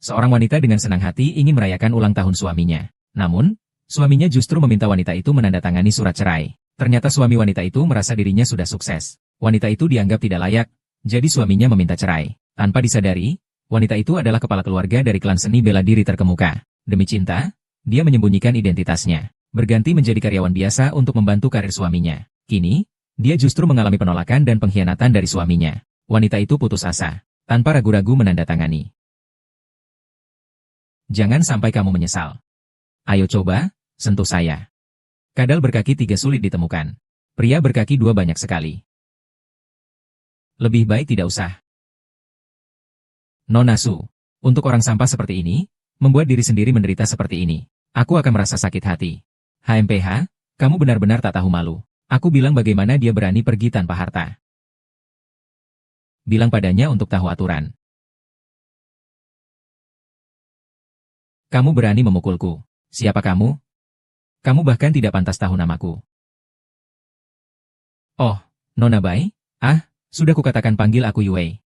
Seorang wanita dengan senang hati ingin merayakan ulang tahun suaminya. Namun, suaminya justru meminta wanita itu menandatangani surat cerai. Ternyata suami wanita itu merasa dirinya sudah sukses. Wanita itu dianggap tidak layak, jadi suaminya meminta cerai. Tanpa disadari, wanita itu adalah kepala keluarga dari klan seni bela diri terkemuka. Demi cinta, dia menyembunyikan identitasnya, berganti menjadi karyawan biasa untuk membantu karir suaminya. Kini, dia justru mengalami penolakan dan pengkhianatan dari suaminya. Wanita itu putus asa, tanpa ragu-ragu menandatangani. Jangan sampai kamu menyesal. Ayo coba, sentuh saya. Kadal berkaki 3 sulit ditemukan. Pria berkaki 2 banyak sekali. Lebih baik tidak usah. Nona Su, untuk orang sampah seperti ini, membuat diri sendiri menderita seperti ini. Aku akan merasa sakit hati. HMPH, kamu benar-benar tak tahu malu. Aku bilang bagaimana dia berani pergi tanpa harta. Bilang padanya untuk tahu aturan. Kamu berani memukulku. Siapa kamu? Kamu bahkan tidak pantas tahu namaku. Oh, Nona Bai? Sudah kukatakan panggil aku Yue.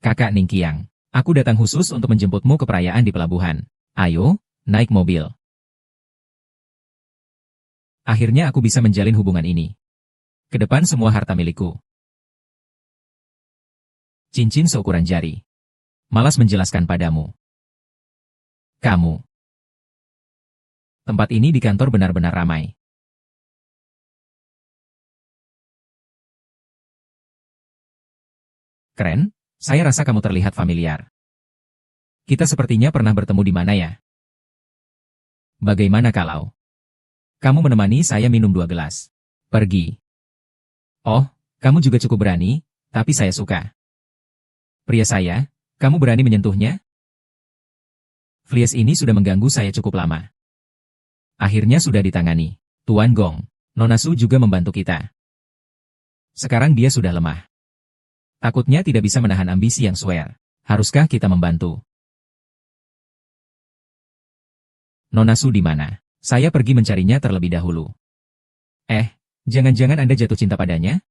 Kakak Ningqiang, aku datang khusus untuk menjemputmu ke perayaan di pelabuhan. Ayo, naik mobil. Akhirnya aku bisa menjalin hubungan ini. Kedepan semua harta milikku. Cincin seukuran jari. Malas menjelaskan padamu. Kamu. Tempat ini di kantor benar-benar ramai. Keren, saya rasa kamu terlihat familiar. Kita sepertinya pernah bertemu di mana ya? Bagaimana kalau kamu menemani saya minum 2 gelas? Pergi. Oh, kamu juga cukup berani, tapi saya suka. Pria saya, kamu berani menyentuhnya? Flies ini sudah mengganggu saya cukup lama. Akhirnya sudah ditangani. Tuan Gong, Nona Su juga membantu kita. Sekarang dia sudah lemah. Takutnya tidak bisa menahan ambisi yang swear. Haruskah kita membantu? Nona Su di mana? Saya pergi mencarinya terlebih dahulu. Jangan-jangan Anda jatuh cinta padanya?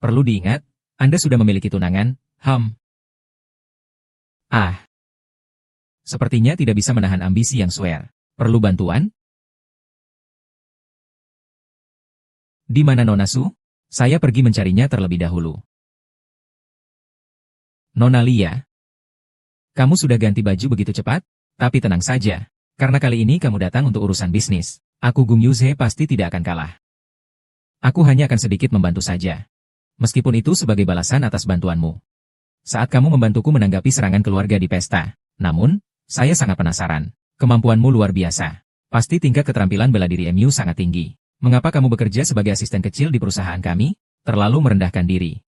Perlu diingat, Anda sudah memiliki tunangan, Sepertinya tidak bisa menahan ambisi yang swear. Perlu bantuan? Di mana Nona Su? Saya pergi mencarinya terlebih dahulu. Nona Lia. Kamu sudah ganti baju begitu cepat? Tapi tenang saja. Karena kali ini kamu datang untuk urusan bisnis. Aku Gung Yuze pasti tidak akan kalah. Aku hanya akan sedikit membantu saja. Meskipun itu sebagai balasan atas bantuanmu. Saat kamu membantuku menanggapi serangan keluarga di pesta. Namun, saya sangat penasaran. Kemampuanmu luar biasa. Pasti tingkat keterampilan bela diri MU sangat tinggi. Mengapa kamu bekerja sebagai asisten kecil di perusahaan kami? Terlalu merendahkan diri.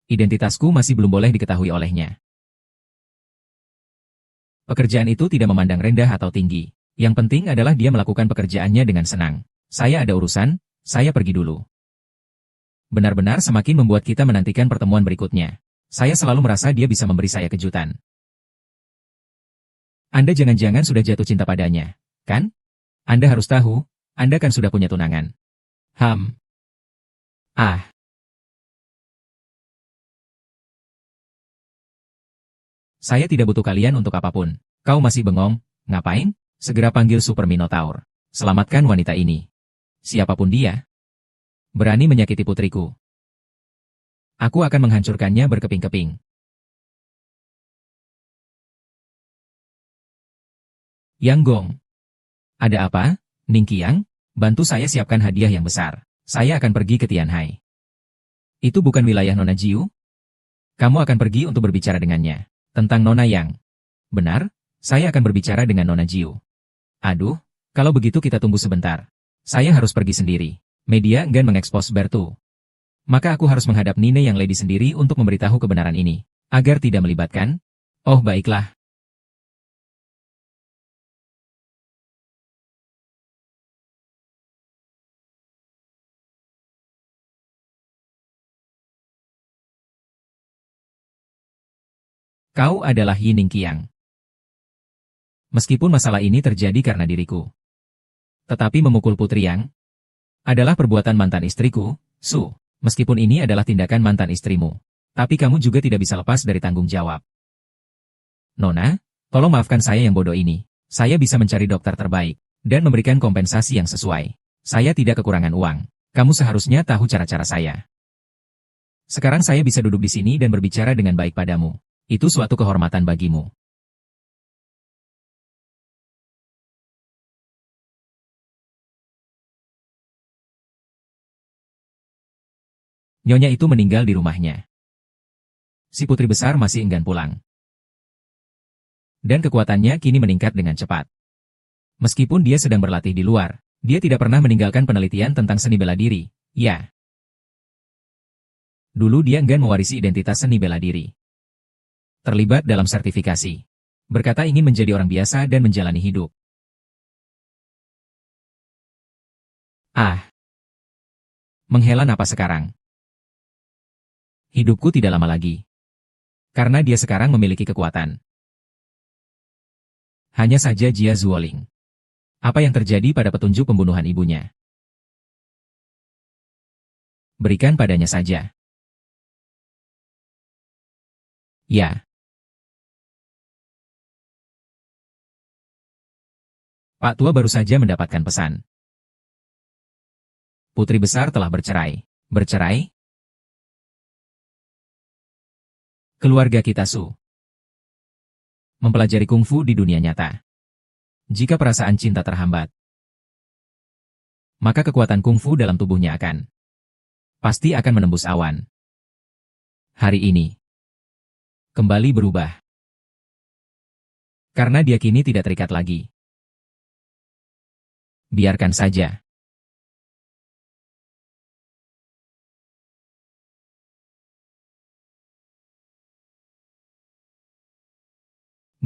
Identitasku masih belum boleh diketahui olehnya. Pekerjaan itu tidak memandang rendah atau tinggi. Yang penting adalah dia melakukan pekerjaannya dengan senang. Saya ada urusan, saya pergi dulu. Benar-benar semakin membuat kita menantikan pertemuan berikutnya. Saya selalu merasa dia bisa memberi saya kejutan. Anda jangan-jangan sudah jatuh cinta padanya, kan? Anda harus tahu, Anda kan sudah punya tunangan. Saya tidak butuh kalian untuk apapun. Kau masih bengong, ngapain? Segera panggil Super Minotaur. Selamatkan wanita ini. Siapapun dia. Berani menyakiti putriku. Aku akan menghancurkannya berkeping-keping. Yang Gong. Ada apa, Ningqiang? Bantu saya siapkan hadiah yang besar. Saya akan pergi ke Tianhai. Itu bukan wilayah Nona Jiu? Kamu akan pergi untuk berbicara dengannya. Tentang Nona Yang. Benar, saya akan berbicara dengan Nona Jiu. Aduh, kalau begitu kita tunggu sebentar. Saya harus pergi sendiri. Media enggan mengekspos Bertu. Maka aku harus menghadap Nine yang lady sendiri untuk memberitahu kebenaran ini. Agar tidak melibatkan? Oh baiklah. Kau adalah Yi Ningqiang. Meskipun masalah ini terjadi karena diriku. Tetapi memukul putri yang adalah perbuatan mantan istriku, Su. Meskipun ini adalah tindakan mantan istrimu. Tapi kamu juga tidak bisa lepas dari tanggung jawab. Nona, tolong maafkan saya yang bodoh ini. Saya bisa mencari dokter terbaik dan memberikan kompensasi yang sesuai. Saya tidak kekurangan uang. Kamu seharusnya tahu cara-cara saya. Sekarang saya bisa duduk di sini dan berbicara dengan baik padamu. Itu suatu kehormatan bagimu. Nyonya itu meninggal di rumahnya. Si putri besar masih enggan pulang. Dan kekuatannya kini meningkat dengan cepat. Meskipun dia sedang berlatih di luar, dia tidak pernah meninggalkan penelitian tentang seni bela diri. Ya. Dulu dia enggan mewarisi identitas seni bela diri. Terlibat dalam sertifikasi. Berkata ingin menjadi orang biasa dan menjalani hidup. Ah. Menghela napas sekarang. Hidupku tidak lama lagi. Karena dia sekarang memiliki kekuatan. Hanya saja Jia Zuoling. Apa yang terjadi pada petunjuk pembunuhan ibunya? Berikan padanya saja. Ya. Pak Tua baru saja mendapatkan pesan. Putri besar telah bercerai. Bercerai? Keluarga kita Su mempelajari kungfu di dunia nyata. Jika perasaan cinta terhambat, maka kekuatan kungfu dalam tubuhnya pasti akan menembus awan. Hari ini kembali berubah. Karena dia kini tidak terikat lagi. Biarkan saja.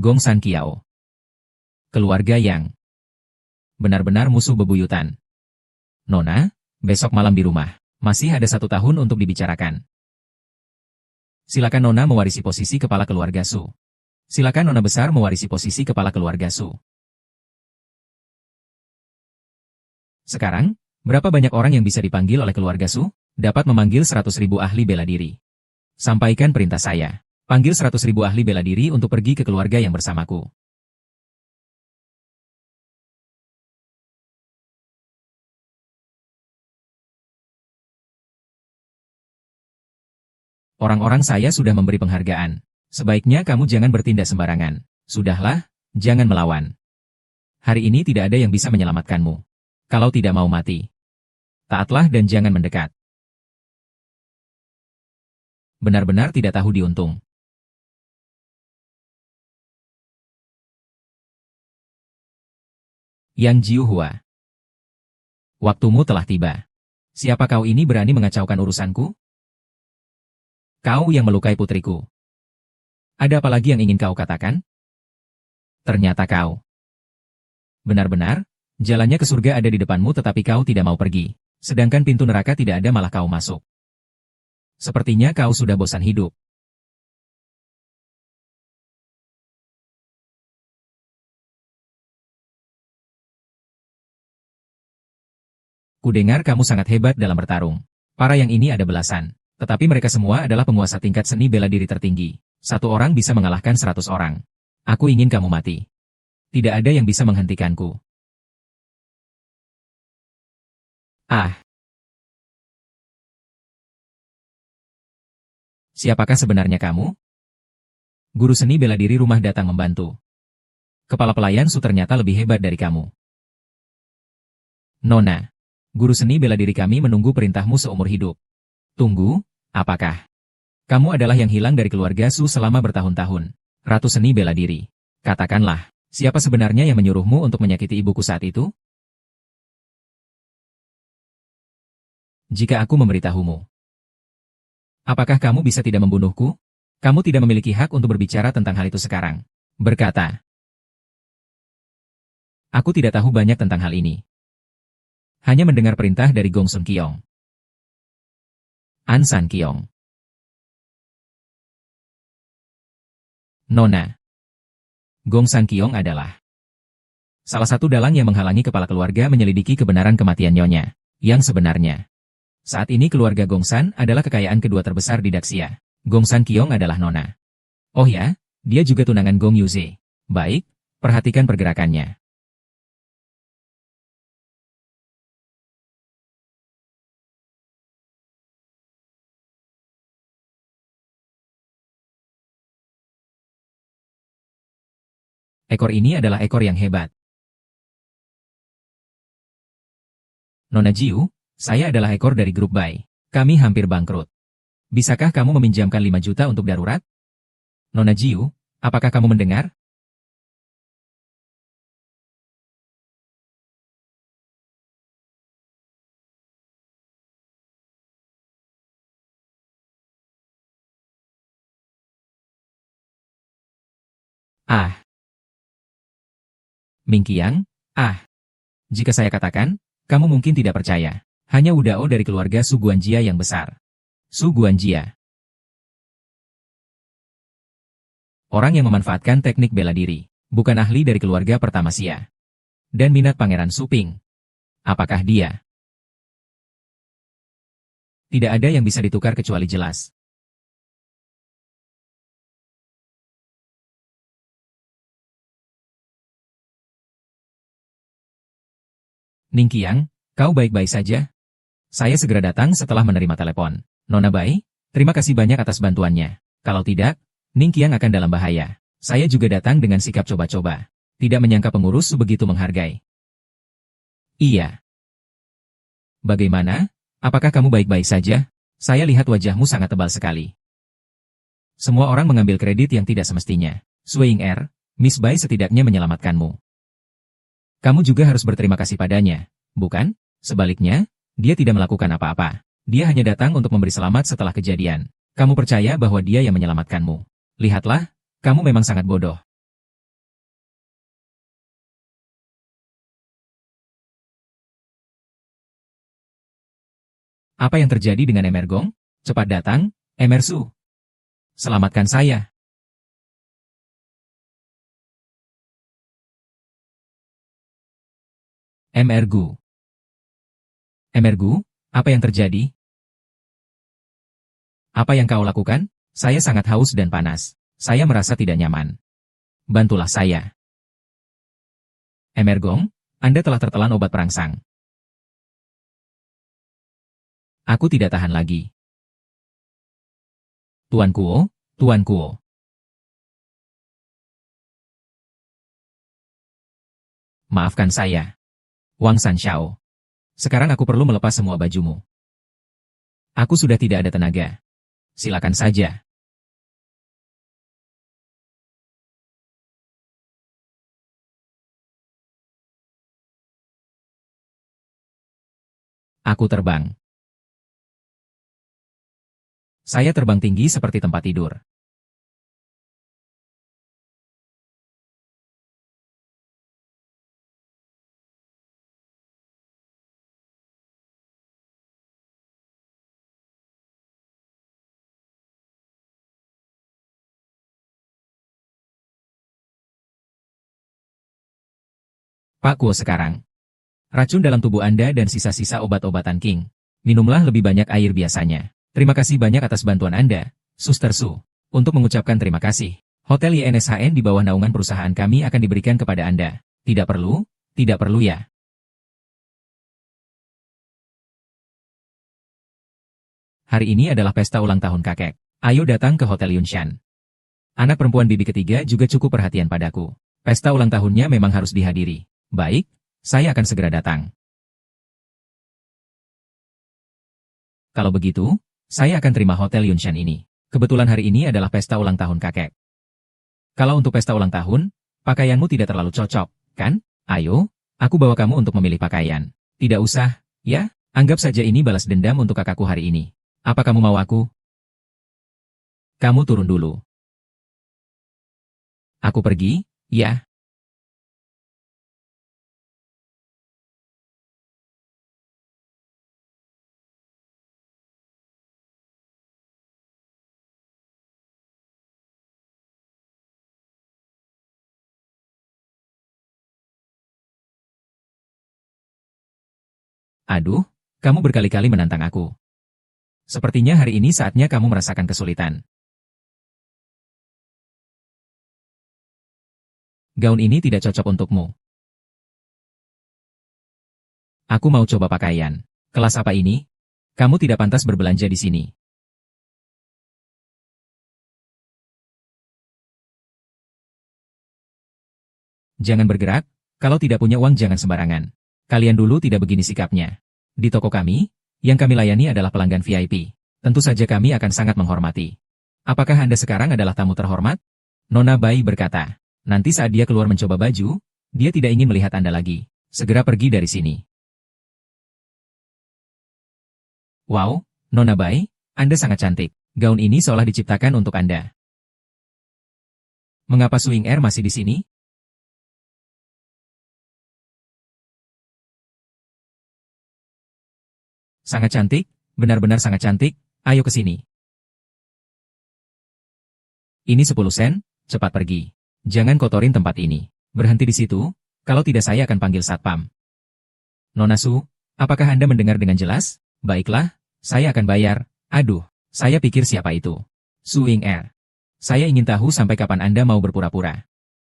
Gong San Kiao. Keluarga yang benar-benar musuh bebuyutan. Nona, besok malam di rumah. Masih ada 1 tahun untuk dibicarakan. Silakan Nona mewarisi posisi kepala keluarga Su. Silakan Nona besar mewarisi posisi kepala keluarga Su. Sekarang, berapa banyak orang yang bisa dipanggil oleh keluarga Su? Dapat memanggil 100.000 ahli bela diri. Sampaikan perintah saya. Panggil 100.000 ahli bela diri untuk pergi ke keluarga yang bersamaku. Orang-orang saya sudah memberi penghargaan. Sebaiknya kamu jangan bertindak sembarangan. Sudahlah, jangan melawan. Hari ini tidak ada yang bisa menyelamatkanmu. Kalau tidak mau mati, taatlah dan jangan mendekat. Benar-benar tidak tahu diuntung. Yang Jiuhua. Waktumu telah tiba. Siapa kau ini berani mengacaukan urusanku? Kau yang melukai putriku. Ada apa lagi yang ingin kau katakan? Ternyata kau. Benar-benar, jalannya ke surga ada di depanmu tetapi kau tidak mau pergi. Sedangkan pintu neraka tidak ada malah kau masuk. Sepertinya kau sudah bosan hidup. Kudengar kamu sangat hebat dalam bertarung. Para yang ini ada belasan. Tetapi mereka semua adalah penguasa tingkat seni bela diri tertinggi. 1 orang bisa mengalahkan 100 orang. Aku ingin kamu mati. Tidak ada yang bisa menghentikanku. Ah. Siapakah sebenarnya kamu? Guru seni bela diri rumah datang membantu. Kepala pelayan Su ternyata lebih hebat dari kamu. Nona. Guru seni bela diri kami menunggu perintahmu seumur hidup. Tunggu, apakah kamu adalah yang hilang dari keluarga Su selama bertahun-tahun? Ratu seni bela diri. Katakanlah, siapa sebenarnya yang menyuruhmu untuk menyakiti ibuku saat itu? Jika aku memberitahumu, apakah kamu bisa tidak membunuhku? Kamu tidak memiliki hak untuk berbicara tentang hal itu sekarang. Berkata, aku tidak tahu banyak tentang hal ini. Hanya mendengar perintah dari Gong Sun Kiong. An San Kiong. Nona. Gong San Kiong adalah salah satu dalang yang menghalangi kepala keluarga menyelidiki kebenaran kematian nyonya. Yang sebenarnya, saat ini keluarga Gong San adalah kekayaan kedua terbesar di Daxia. Gong San Kiong adalah Nona. Oh ya, Dia juga tunangan Gong Yuze. Baik, perhatikan pergerakannya. Ekor ini adalah ekor yang hebat. Nona Jiu, saya adalah ekor dari grup Bai. Kami hampir bangkrut. Bisakah kamu meminjamkan 5 juta untuk darurat? Nona Jiu, apakah kamu mendengar? Ah, Ming Qiang, jika saya katakan, kamu mungkin tidak percaya. Hanya Wudao dari keluarga Su Guanjia yang besar. Su Guanjia. Orang yang memanfaatkan teknik bela diri. Bukan ahli dari keluarga pertama Xia. Dan minat Pangeran Su Ping. Apakah dia? Tidak ada yang bisa ditukar kecuali jelas. Ning Qiang, kau baik-baik saja? Saya segera datang setelah menerima telepon. Nona Bai, terima kasih banyak atas bantuannya. Kalau tidak, Ning Qiang akan dalam bahaya. Saya juga datang dengan sikap coba-coba. Tidak menyangka pengurus begitu menghargai. Iya. Bagaimana? Apakah kamu baik-baik saja? Saya lihat wajahmu sangat tebal sekali. Semua orang mengambil kredit yang tidak semestinya. Swing Air, Miss Bai setidaknya menyelamatkanmu. Kamu juga harus berterima kasih padanya, bukan? Sebaliknya, dia tidak melakukan apa-apa. Dia hanya datang untuk memberi selamat setelah kejadian. Kamu percaya bahwa dia yang menyelamatkanmu. Lihatlah, kamu memang sangat bodoh. Apa yang terjadi dengan Emergong? Cepat datang, Emersu. Selamatkan saya. Emergu. Emergu, apa yang terjadi? Apa yang kau lakukan? Saya sangat haus dan panas. Saya merasa tidak nyaman. Bantulah saya. Emergong, Anda telah tertelan obat perangsang. Aku tidak tahan lagi. Tuan Kuo, Tuan Kuo. Maafkan saya. Wang Sanxiao. Sekarang aku perlu melepas semua bajumu. Aku sudah tidak ada tenaga. Silakan saja. Aku terbang. Saya terbang tinggi seperti tempat tidur. Pak Kuo sekarang. Racun dalam tubuh Anda dan sisa-sisa obat-obatan King. Minumlah lebih banyak air biasanya. Terima kasih banyak atas bantuan Anda, Suster Su. Untuk mengucapkan terima kasih, Hotel YNSHN di bawah naungan perusahaan kami akan diberikan kepada Anda. Tidak perlu ya. Hari ini adalah pesta ulang tahun kakek. Ayo datang ke Hotel Yunshan. Anak perempuan bibi ketiga juga cukup perhatian padaku. Pesta ulang tahunnya memang harus dihadiri. Baik, saya akan segera datang. Kalau begitu, saya akan terima Hotel Yunshan ini. Kebetulan hari ini adalah pesta ulang tahun kakek. Kalau untuk pesta ulang tahun, pakaianmu tidak terlalu cocok, kan? Ayo, aku bawa kamu untuk memilih pakaian. Tidak usah, ya? Anggap saja ini balas dendam untuk kakakku hari ini. Apa kamu mau aku? Kamu turun dulu. Aku pergi, ya? Aduh, kamu berkali-kali menantang aku. Sepertinya hari ini saatnya kamu merasakan kesulitan. Gaun ini tidak cocok untukmu. Aku mau coba pakaian. Kelas apa ini? Kamu tidak pantas berbelanja di sini. Jangan bergerak, kalau tidak punya uang jangan sembarangan. Kalian dulu tidak begini sikapnya. Di toko kami, yang kami layani adalah pelanggan VIP. Tentu saja kami akan sangat menghormati. Apakah Anda sekarang adalah tamu terhormat? Nona Bai berkata. Nanti saat dia keluar mencoba baju, dia tidak ingin melihat Anda lagi. Segera pergi dari sini. Wow, Nona Bai, Anda sangat cantik. Gaun ini seolah diciptakan untuk Anda. Mengapa Swing Air masih di sini? Sangat cantik, benar-benar sangat cantik, ayo ke sini. Ini 10 sen, cepat pergi. Jangan kotorin tempat ini. Berhenti di situ, kalau tidak saya akan panggil satpam. Nona Su, apakah Anda mendengar dengan jelas? Baiklah, saya akan bayar. Aduh, saya pikir siapa itu? Swing Air. Saya ingin tahu sampai kapan Anda mau berpura-pura.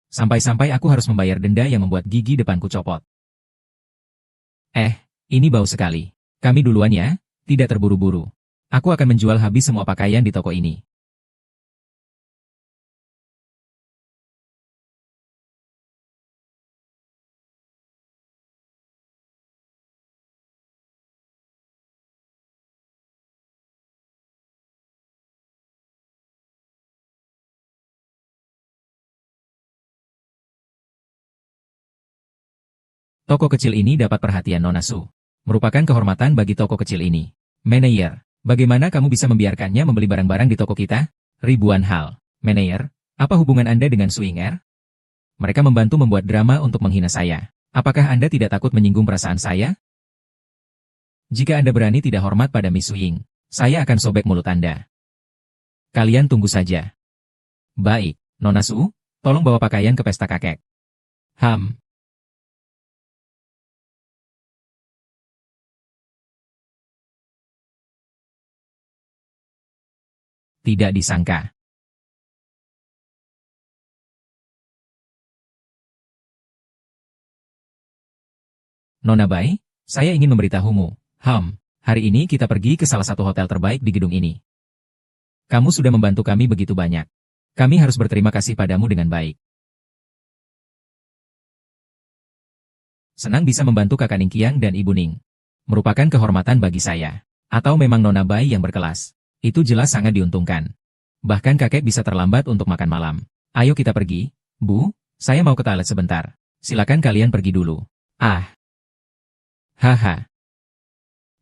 Sampai-sampai aku harus membayar denda yang membuat gigi depanku copot. Ini bau sekali. Kami duluan ya, tidak terburu-buru. Aku akan menjual habis semua pakaian di toko ini. Toko kecil ini dapat perhatian Nona Su. Merupakan kehormatan bagi toko kecil ini. Manajer, bagaimana kamu bisa membiarkannya membeli barang-barang di toko kita? Ribuan hal. Manajer, apa hubungan Anda dengan Swing Air? Mereka membantu membuat drama untuk menghina saya. Apakah Anda tidak takut menyinggung perasaan saya? Jika Anda berani tidak hormat pada Miss Swing, saya akan sobek mulut Anda. Kalian tunggu saja. Baik, Nona Su, tolong bawa pakaian ke pesta kakek. Tidak disangka. Nona Bai, saya ingin memberitahumu. Hari ini kita pergi ke salah satu hotel terbaik di gedung ini. Kamu sudah membantu kami begitu banyak. Kami harus berterima kasih padamu dengan baik. Senang bisa membantu Kakak Ningkiang dan Ibu Ning. Merupakan kehormatan bagi saya. Atau memang Nona Bai yang berkelas. Itu jelas sangat diuntungkan. Bahkan kakek bisa terlambat untuk makan malam. Ayo kita pergi. Bu, saya mau ke toilet sebentar. Silakan kalian pergi dulu. Haha.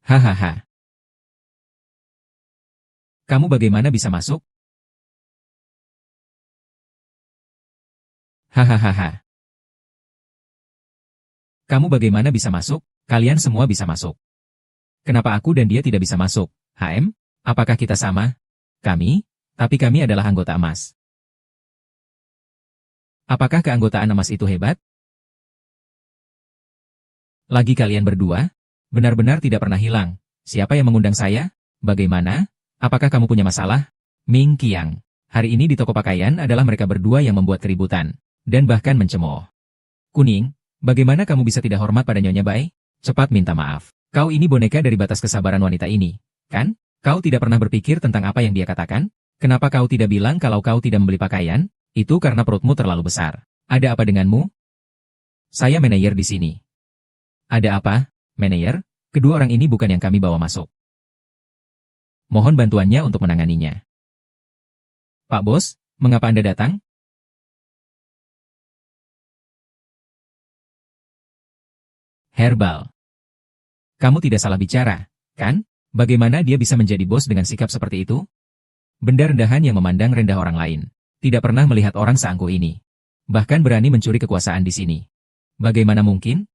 Hahaha. Kamu bagaimana bisa masuk? Hahaha. Kamu bagaimana bisa masuk? Kalian semua bisa masuk. Kenapa aku dan dia tidak bisa masuk? Apakah kita sama? Tapi kami adalah anggota emas. Apakah keanggotaan emas itu hebat? Lagi kalian berdua? Benar-benar tidak pernah hilang. Siapa yang mengundang saya? Bagaimana? Apakah kamu punya masalah? Ming Qiang. Hari ini di toko pakaian adalah mereka berdua yang membuat keributan. Dan bahkan mencemooh. Kuning, bagaimana kamu bisa tidak hormat pada Nyonya Bai? Cepat minta maaf. Kau ini boneka dari batas kesabaran wanita ini, kan? Kau tidak pernah berpikir tentang apa yang dia katakan? Kenapa kau tidak bilang kalau kau tidak membeli pakaian? Itu karena perutmu terlalu besar. Ada apa denganmu? Saya manajer di sini. Ada apa, manajer? Kedua orang ini bukan yang kami bawa masuk. Mohon bantuannya untuk menanganinya. Pak Bos, mengapa Anda datang? Herbal. Kamu tidak salah bicara, kan? Bagaimana dia bisa menjadi bos dengan sikap seperti itu? Benda rendahan yang memandang rendah orang lain. Tidak pernah melihat orang seangkuh ini. Bahkan berani mencuri kekuasaan di sini. Bagaimana mungkin?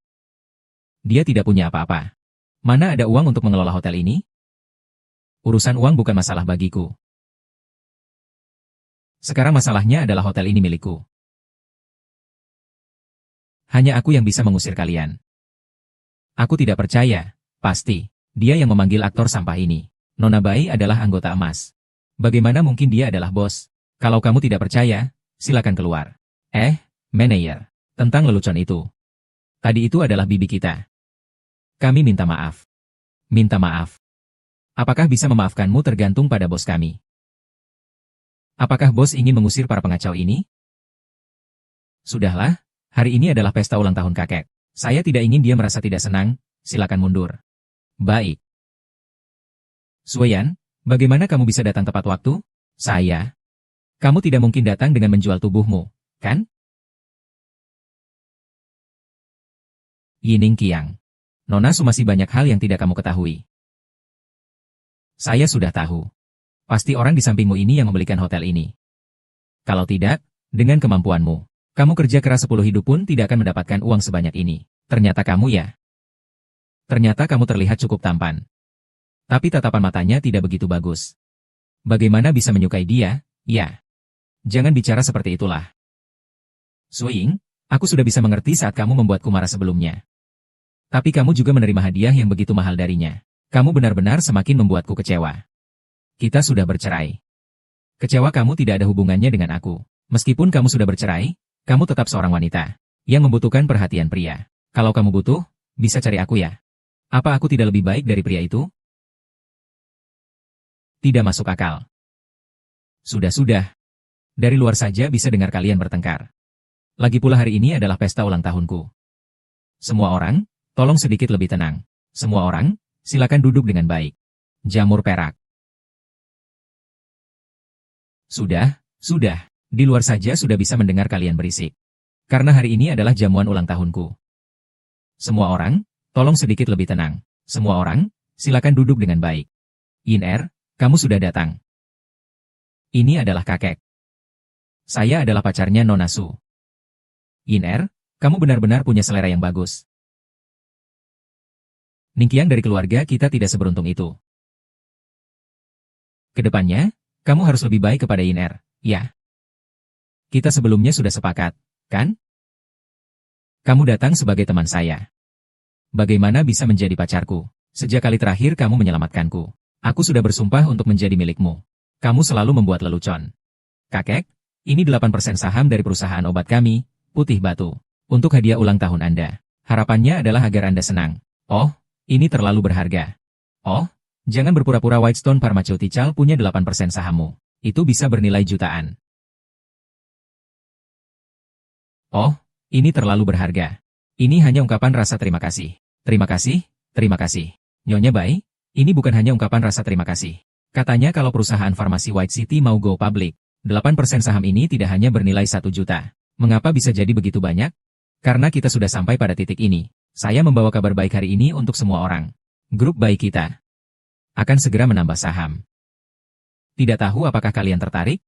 Dia tidak punya apa-apa. Mana ada uang untuk mengelola hotel ini? Urusan uang bukan masalah bagiku. Sekarang masalahnya adalah hotel ini milikku. Hanya aku yang bisa mengusir kalian. Aku tidak percaya, pasti. Dia yang memanggil aktor sampah ini. Nona Bai adalah anggota emas. Bagaimana mungkin dia adalah bos? Kalau kamu tidak percaya, silakan keluar. Manajer. Tentang lelucon itu. Tadi itu adalah bibi kita. Kami minta maaf. Minta maaf. Apakah bisa memaafkanmu tergantung pada bos kami. Apakah bos ingin mengusir para pengacau ini? Sudahlah, hari ini adalah pesta ulang tahun kakek. Saya tidak ingin dia merasa tidak senang, silakan mundur. Baik. Sueyan, bagaimana kamu bisa datang tepat waktu? Saya. Kamu tidak mungkin datang dengan menjual tubuhmu, kan? Yining Qiang. Nona Su, masih banyak hal yang tidak kamu ketahui. Saya sudah tahu. Pasti orang di sampingmu ini yang membelikan hotel ini. Kalau tidak, dengan kemampuanmu, kamu kerja keras 10 hidup pun tidak akan mendapatkan uang sebanyak ini. Ternyata kamu ya. Ternyata kamu terlihat cukup tampan. Tapi tatapan matanya tidak begitu bagus. Bagaimana bisa menyukai dia? Ya. Jangan bicara seperti itulah. Suying, aku sudah bisa mengerti saat kamu membuatku marah sebelumnya. Tapi kamu juga menerima hadiah yang begitu mahal darinya. Kamu benar-benar semakin membuatku kecewa. Kita sudah bercerai. Kecewa kamu tidak ada hubungannya dengan aku. Meskipun kamu sudah bercerai, kamu tetap seorang wanita yang membutuhkan perhatian pria. Kalau kamu butuh, bisa cari aku ya. Apa aku tidak lebih baik dari pria itu? Tidak masuk akal. Sudah-sudah. Dari luar saja bisa dengar kalian bertengkar. Lagi pula hari ini adalah pesta ulang tahunku. Semua orang, tolong sedikit lebih tenang. Semua orang, silakan duduk dengan baik. Jamur perak. Sudah. Di luar saja sudah bisa mendengar kalian berisik. Karena hari ini adalah jamuan ulang tahunku. Semua orang, tolong sedikit lebih tenang. Semua orang, silakan duduk dengan baik. Yin kamu sudah datang. Ini adalah kakek. Saya adalah pacarnya Nona Su. Yin kamu benar-benar punya selera yang bagus. Ningqiang dari keluarga kita tidak seberuntung itu. Kedepannya, kamu harus lebih baik kepada Yin ya. Kita sebelumnya sudah sepakat, kan? Kamu datang sebagai teman saya. Bagaimana bisa menjadi pacarku? Sejak kali terakhir kamu menyelamatkanku, aku sudah bersumpah untuk menjadi milikmu. Kamu selalu membuat lelucon. Kakek, ini 8% saham dari perusahaan obat kami, Putih Batu. Untuk hadiah ulang tahun Anda. Harapannya adalah agar Anda senang. Oh, ini terlalu berharga. Oh, jangan berpura-pura Whitestone Pharmaceutical punya 8% sahammu. Itu bisa bernilai jutaan. Oh, ini terlalu berharga. Ini hanya ungkapan rasa terima kasih. Terima kasih. Nyonya Bai, ini bukan hanya ungkapan rasa terima kasih. Katanya kalau perusahaan farmasi White City mau go public, 8% saham ini tidak hanya bernilai 1 juta. Mengapa bisa jadi begitu banyak? Karena kita sudah sampai pada titik ini. Saya membawa kabar baik hari ini untuk semua orang. Grup baik kita akan segera menambah saham. Tidak tahu apakah kalian tertarik?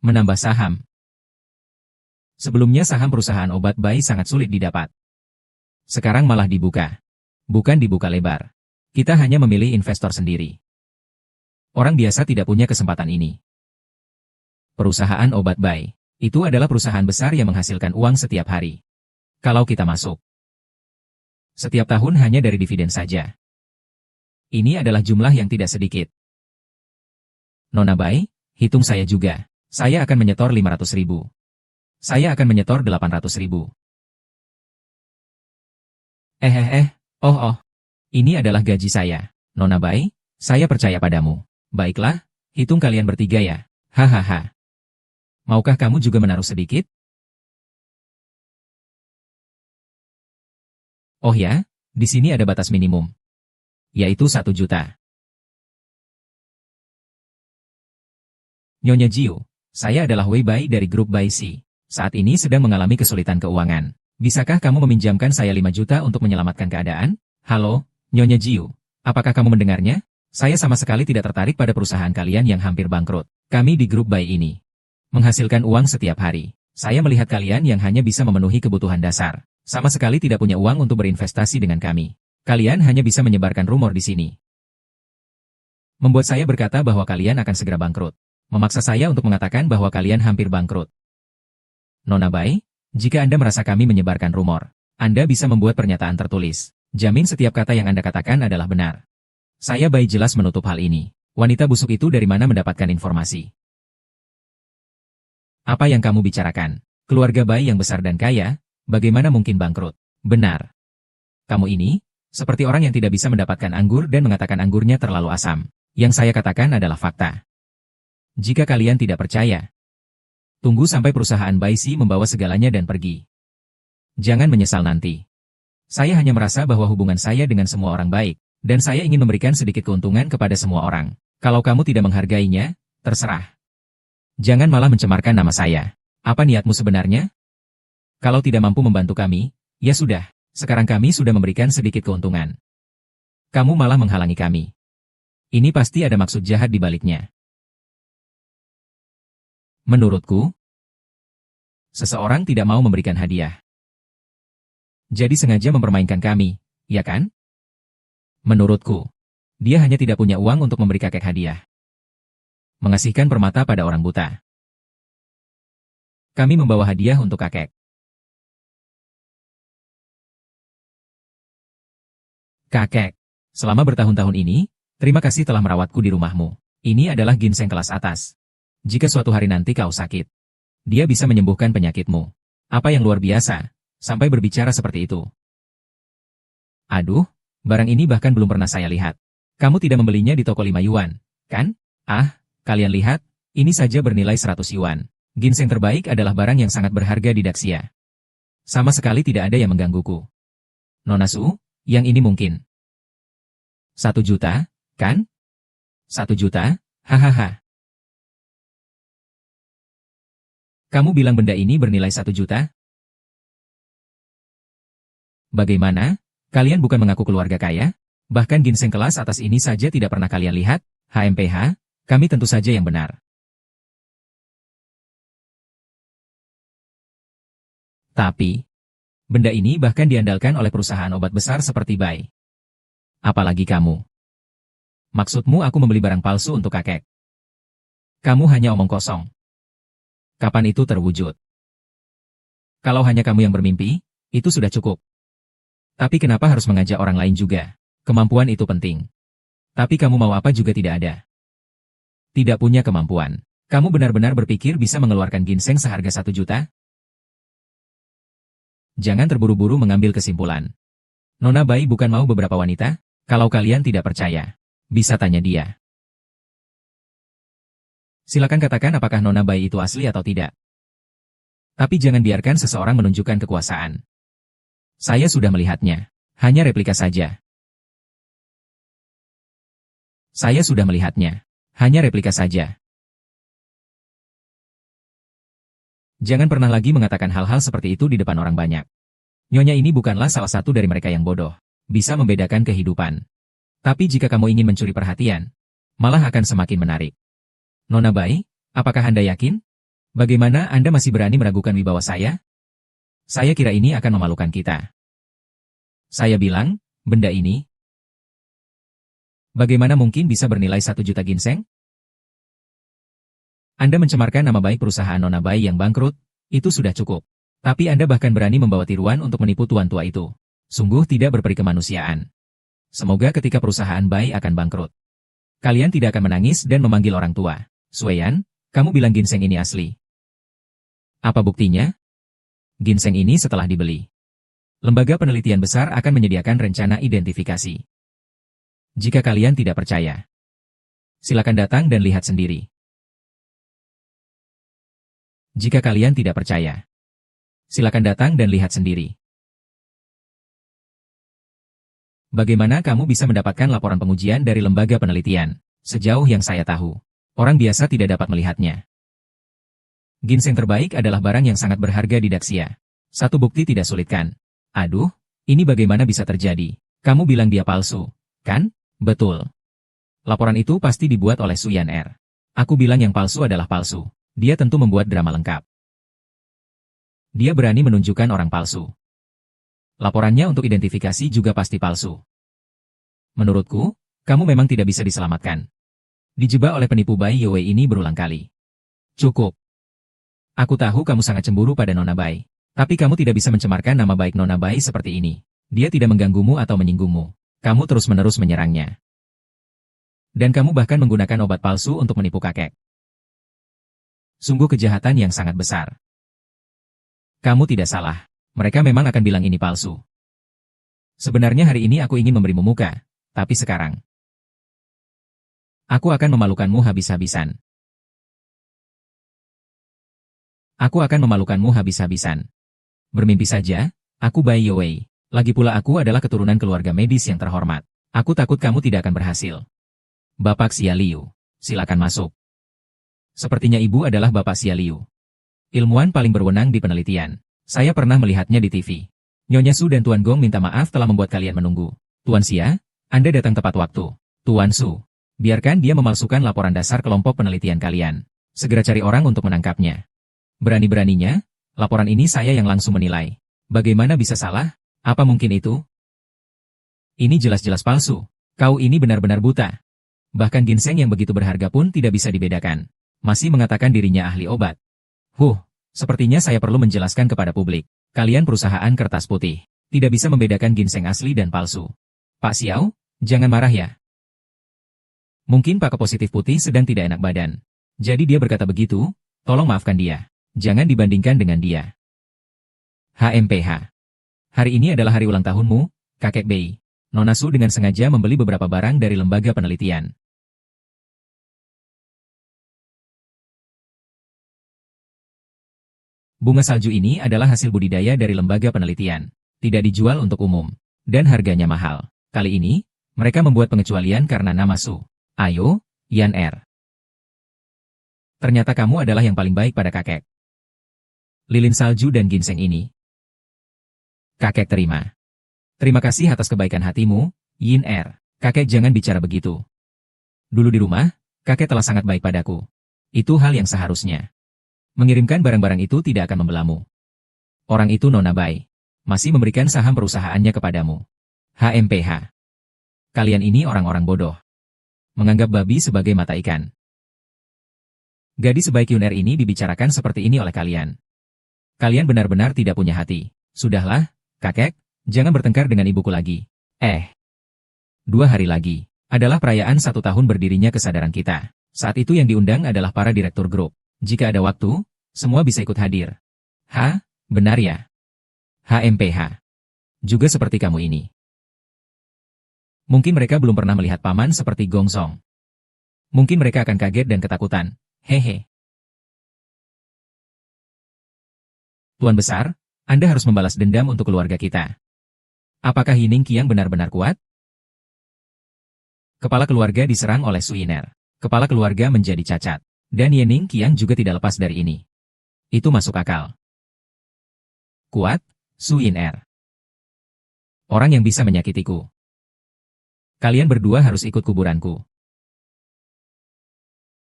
Menambah saham. Sebelumnya saham perusahaan obat Bai sangat sulit didapat. Sekarang malah dibuka. Bukan dibuka lebar. Kita hanya memilih investor sendiri. Orang biasa tidak punya kesempatan ini. Perusahaan obat Bai, itu adalah perusahaan besar yang menghasilkan uang setiap hari. Kalau kita masuk, setiap tahun hanya dari dividen saja. Ini adalah jumlah yang tidak sedikit. Nona Bai, hitung saya juga. Saya akan menyetor 500.000. Saya akan menyetor 800.000. Oh. Ini adalah gaji saya. Nona Bai, saya percaya padamu. Baiklah, hitung kalian bertiga ya. Hahaha. Maukah kamu juga menaruh sedikit? Oh ya, di sini ada batas minimum. Yaitu 1 juta. Nyonya Jiu, saya adalah Wei Bai dari grup Bai Si. Saat ini sedang mengalami kesulitan keuangan. Bisakah kamu meminjamkan saya 5 juta untuk menyelamatkan keadaan? Halo, Nyonya Jiu. Apakah kamu mendengarnya? Saya sama sekali tidak tertarik pada perusahaan kalian yang hampir bangkrut. Kami di grup Bai ini menghasilkan uang setiap hari. Saya melihat kalian yang hanya bisa memenuhi kebutuhan dasar. Sama sekali tidak punya uang untuk berinvestasi dengan kami. Kalian hanya bisa menyebarkan rumor di sini. Membuat saya berkata bahwa kalian akan segera bangkrut. Memaksa saya untuk mengatakan bahwa kalian hampir bangkrut. Nona Bai, jika Anda merasa kami menyebarkan rumor, Anda bisa membuat pernyataan tertulis. Jamin setiap kata yang Anda katakan adalah benar. Saya Bai jelas menutup hal ini. Wanita busuk itu dari mana mendapatkan informasi? Apa yang kamu bicarakan? Keluarga Bai yang besar dan kaya, Bagaimana mungkin bangkrut? Benar. Kamu ini, seperti orang yang tidak bisa mendapatkan anggur dan mengatakan anggurnya terlalu asam. Yang saya katakan adalah fakta. Jika kalian tidak percaya, tunggu sampai perusahaan Baisi membawa segalanya dan pergi. Jangan menyesal nanti. Saya hanya merasa bahwa hubungan saya dengan semua orang baik, dan saya ingin memberikan sedikit keuntungan kepada semua orang. Kalau kamu tidak menghargainya, terserah. Jangan malah mencemarkan nama saya. Apa niatmu sebenarnya? Kalau tidak mampu membantu kami, ya sudah. Sekarang kami sudah memberikan sedikit keuntungan. Kamu malah menghalangi kami. Ini pasti ada maksud jahat di baliknya. Menurutku, seseorang tidak mau memberikan hadiah. Jadi sengaja mempermainkan kami, ya kan? Menurutku, dia hanya tidak punya uang untuk memberi kakek hadiah. Mengasihkan permata pada orang buta. Kami membawa hadiah untuk kakek. Kakek, selama bertahun-tahun ini, terima kasih telah merawatku di rumahmu. Ini adalah ginseng kelas atas. Jika suatu hari nanti kau sakit, dia bisa menyembuhkan penyakitmu. Apa yang luar biasa, sampai berbicara seperti itu. Aduh, barang ini bahkan belum pernah saya lihat. Kamu tidak membelinya di toko 5 yuan, kan? Ah, kalian lihat, ini saja bernilai 100 yuan. Ginseng terbaik adalah barang yang sangat berharga di Daxia. Sama sekali tidak ada yang menggangguku. Nona Su, yang ini mungkin 1 juta, kan? 1 juta? Hahaha. Kamu bilang benda ini bernilai 1 juta? Bagaimana? Kalian bukan mengaku keluarga kaya? Bahkan ginseng kelas atas ini saja tidak pernah kalian lihat? HMPH, kami tentu saja yang benar. Tapi, benda ini bahkan diandalkan oleh perusahaan obat besar seperti Bai. Apalagi kamu. Maksudmu aku membeli barang palsu untuk kakek? Kamu hanya omong kosong. Kapan itu terwujud? Kalau hanya kamu yang bermimpi, itu sudah cukup. Tapi kenapa harus mengajak orang lain juga? Kemampuan itu penting. Tapi kamu mau apa juga tidak ada. Tidak punya kemampuan. Kamu benar-benar berpikir bisa mengeluarkan ginseng seharga 1 juta? Jangan terburu-buru mengambil kesimpulan. Nona Bai bukan mau beberapa wanita? Kalau kalian tidak percaya, bisa tanya dia. Silakan katakan apakah Nona Bai itu asli atau tidak. Tapi jangan biarkan seseorang menunjukkan kekuasaan. Saya sudah melihatnya. Hanya replika saja. Saya sudah melihatnya. Hanya replika saja. Jangan pernah lagi mengatakan hal-hal seperti itu di depan orang banyak. Nyonya ini bukanlah salah satu dari mereka yang bodoh. Bisa membedakan kehidupan. Tapi jika kamu ingin mencuri perhatian, malah akan semakin menarik. Nona Bai, apakah Anda yakin? Bagaimana Anda masih berani meragukan wibawa saya? Saya kira ini akan memalukan kita. Saya bilang, benda ini. Bagaimana mungkin bisa bernilai 1 juta ginseng? Anda mencemarkan nama baik perusahaan Nona Bai yang bangkrut, itu sudah cukup. Tapi Anda bahkan berani membawa tiruan untuk menipu tuan tua itu. Sungguh tidak berperi kemanusiaan. Semoga ketika perusahaan Bai akan bangkrut, kalian tidak akan menangis dan memanggil orang tua. Sueyan, kamu bilang ginseng ini asli. Apa buktinya? Ginseng ini setelah dibeli. Lembaga penelitian besar akan menyediakan rencana identifikasi. Jika kalian tidak percaya, silakan datang dan lihat sendiri. Jika kalian tidak percaya, silakan datang dan lihat sendiri. Bagaimana kamu bisa mendapatkan laporan pengujian dari lembaga penelitian? Sejauh yang saya tahu, orang biasa tidak dapat melihatnya. Ginseng terbaik adalah barang yang sangat berharga di Daxia. Satu bukti tidak sulit kan? Aduh, ini bagaimana bisa terjadi? Kamu bilang dia palsu, kan? Betul. Laporan itu pasti dibuat oleh Suyan R. Aku bilang yang palsu adalah palsu. Dia tentu membuat drama lengkap. Dia berani menunjukkan orang palsu. Laporannya untuk identifikasi juga pasti palsu. Menurutku, kamu memang tidak bisa diselamatkan. Dijebak oleh penipu Bai Yue ini berulang kali. Cukup. Aku tahu kamu sangat cemburu pada Nona Bai. Tapi kamu tidak bisa mencemarkan nama baik Nona Bai seperti ini. Dia tidak mengganggumu atau menyinggungmu. Kamu terus-menerus menyerangnya. Dan kamu bahkan menggunakan obat palsu untuk menipu kakek. Sungguh kejahatan yang sangat besar. Kamu tidak salah. Mereka memang akan bilang ini palsu. Sebenarnya hari ini aku ingin memberimu muka, tapi sekarang aku akan memalukanmu habis-habisan. Aku akan memalukanmu habis-habisan. Bermimpi saja, aku Bai Yowei. Lagi pula aku adalah keturunan keluarga medis yang terhormat. Aku takut kamu tidak akan berhasil. Bapak Xia Liu, silakan masuk. Sepertinya ibu adalah Bapak Xia Liu. Ilmuwan paling berwenang di penelitian. Saya pernah melihatnya di TV. Nyonya Su dan Tuan Gong minta maaf telah membuat kalian menunggu. Tuan Xia, Anda datang tepat waktu. Tuan Su, biarkan dia memalsukan laporan dasar kelompok penelitian kalian. Segera cari orang untuk menangkapnya. Berani-beraninya, laporan ini saya yang langsung menilai. Bagaimana bisa salah? Apa mungkin itu? Ini jelas-jelas palsu. Kau ini benar-benar buta. Bahkan ginseng yang begitu berharga pun tidak bisa dibedakan. Masih mengatakan dirinya ahli obat. Sepertinya saya perlu menjelaskan kepada publik. Kalian perusahaan kertas putih. Tidak bisa membedakan ginseng asli dan palsu. Pak Xiao, jangan marah ya. Mungkin Pak Kepositif Putih sedang tidak enak badan. Jadi dia berkata begitu, tolong maafkan dia. Jangan dibandingkan dengan dia. HMPH. Hari ini adalah hari ulang tahunmu, Kakek Bei. Nona Su dengan sengaja membeli beberapa barang dari lembaga penelitian. Bunga salju ini adalah hasil budidaya dari lembaga penelitian. Tidak dijual untuk umum. Dan harganya mahal. Kali ini, mereka membuat pengecualian karena nama Su. Ayo, Yan Er. Ternyata kamu adalah yang paling baik pada kakek. Lilin salju dan ginseng ini. Kakek terima. Terima kasih atas kebaikan hatimu, Yin Er. Kakek jangan bicara begitu. Dulu di rumah, kakek telah sangat baik padaku. Itu hal yang seharusnya. Mengirimkan barang-barang itu tidak akan membelamu. Orang itu Nona Bai. Masih memberikan saham perusahaannya kepadamu. HMPH. Kalian ini orang-orang bodoh. Menganggap babi sebagai mata ikan. Gadis sebaik Yun Er ini dibicarakan seperti ini oleh kalian. Kalian benar-benar tidak punya hati. Sudahlah, kakek, jangan bertengkar dengan ibuku lagi. 2 hari lagi, adalah perayaan 1 tahun berdirinya kesadaran kita. Saat itu yang diundang adalah para direktur grup. Jika ada waktu, semua bisa ikut hadir. Benar ya? HMPH. Juga seperti kamu ini. Mungkin mereka belum pernah melihat paman seperti Gong Song. Mungkin mereka akan kaget dan ketakutan. Hehe. Tuan Besar, Anda harus membalas dendam untuk keluarga kita. Apakah Yining Qiang benar-benar kuat? Kepala keluarga diserang oleh Su Yiner. Kepala keluarga menjadi cacat. Dan Yining Qiang juga tidak lepas dari ini. Itu masuk akal. Kuat, Su Yiner. Orang yang bisa menyakitiku. Kalian berdua harus ikut kuburanku.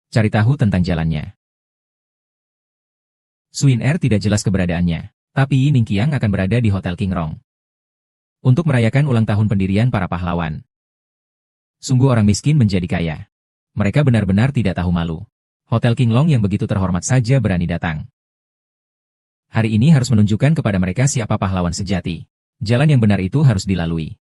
Cari tahu tentang jalannya. Su Yiner tidak jelas keberadaannya, tapi Yining Qiang akan berada di Hotel King Rong. Untuk merayakan ulang tahun pendirian para pahlawan. Sungguh orang miskin menjadi kaya. Mereka benar-benar tidak tahu malu. Hotel King Long yang begitu terhormat saja berani datang. Hari ini harus menunjukkan kepada mereka siapa pahlawan sejati. Jalan yang benar itu harus dilalui.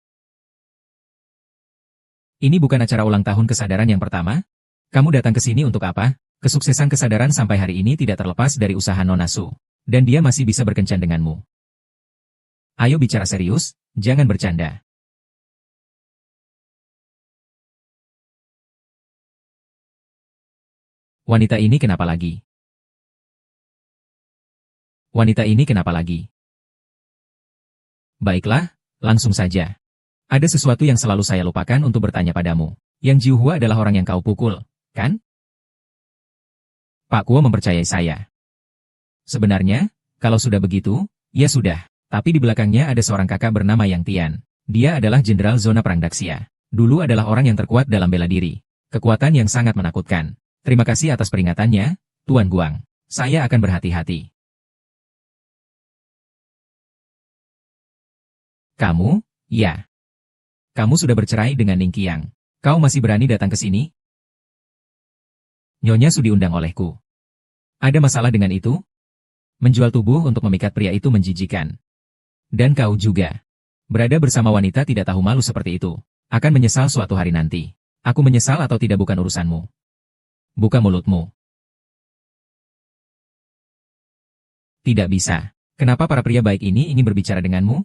Ini bukan acara ulang tahun kesadaran yang pertama? Kamu datang ke sini untuk apa? Kesuksesan kesadaran sampai hari ini tidak terlepas dari usaha Nona Su. Dan dia masih bisa berkencan denganmu. Ayo bicara serius, jangan bercanda. Wanita ini kenapa lagi? Wanita ini kenapa lagi? Baiklah, langsung saja. Ada sesuatu yang selalu saya lupakan untuk bertanya padamu. Yang Jiuhua adalah orang yang kau pukul, kan? Pak Kuo mempercayai saya. Sebenarnya, kalau sudah begitu, ya sudah. Tapi di belakangnya ada seorang kakak bernama Yang Tian. Dia adalah jenderal zona perang Daxia. Dulu adalah orang yang terkuat dalam bela diri. Kekuatan yang sangat menakutkan. Terima kasih atas peringatannya, Tuan Guang. Saya akan berhati-hati. Kamu? Ya. Kamu sudah bercerai dengan Ning Qiang. Kau masih berani datang ke sini? Nyonya Su diundang olehku. Ada masalah dengan itu? Menjual tubuh untuk memikat pria itu menjijikan. Dan kau juga. Berada bersama wanita tidak tahu malu seperti itu. Akan menyesal suatu hari nanti. Aku menyesal atau tidak bukan urusanmu. Buka mulutmu. Tidak bisa. Kenapa para pria baik ini ingin berbicara denganmu?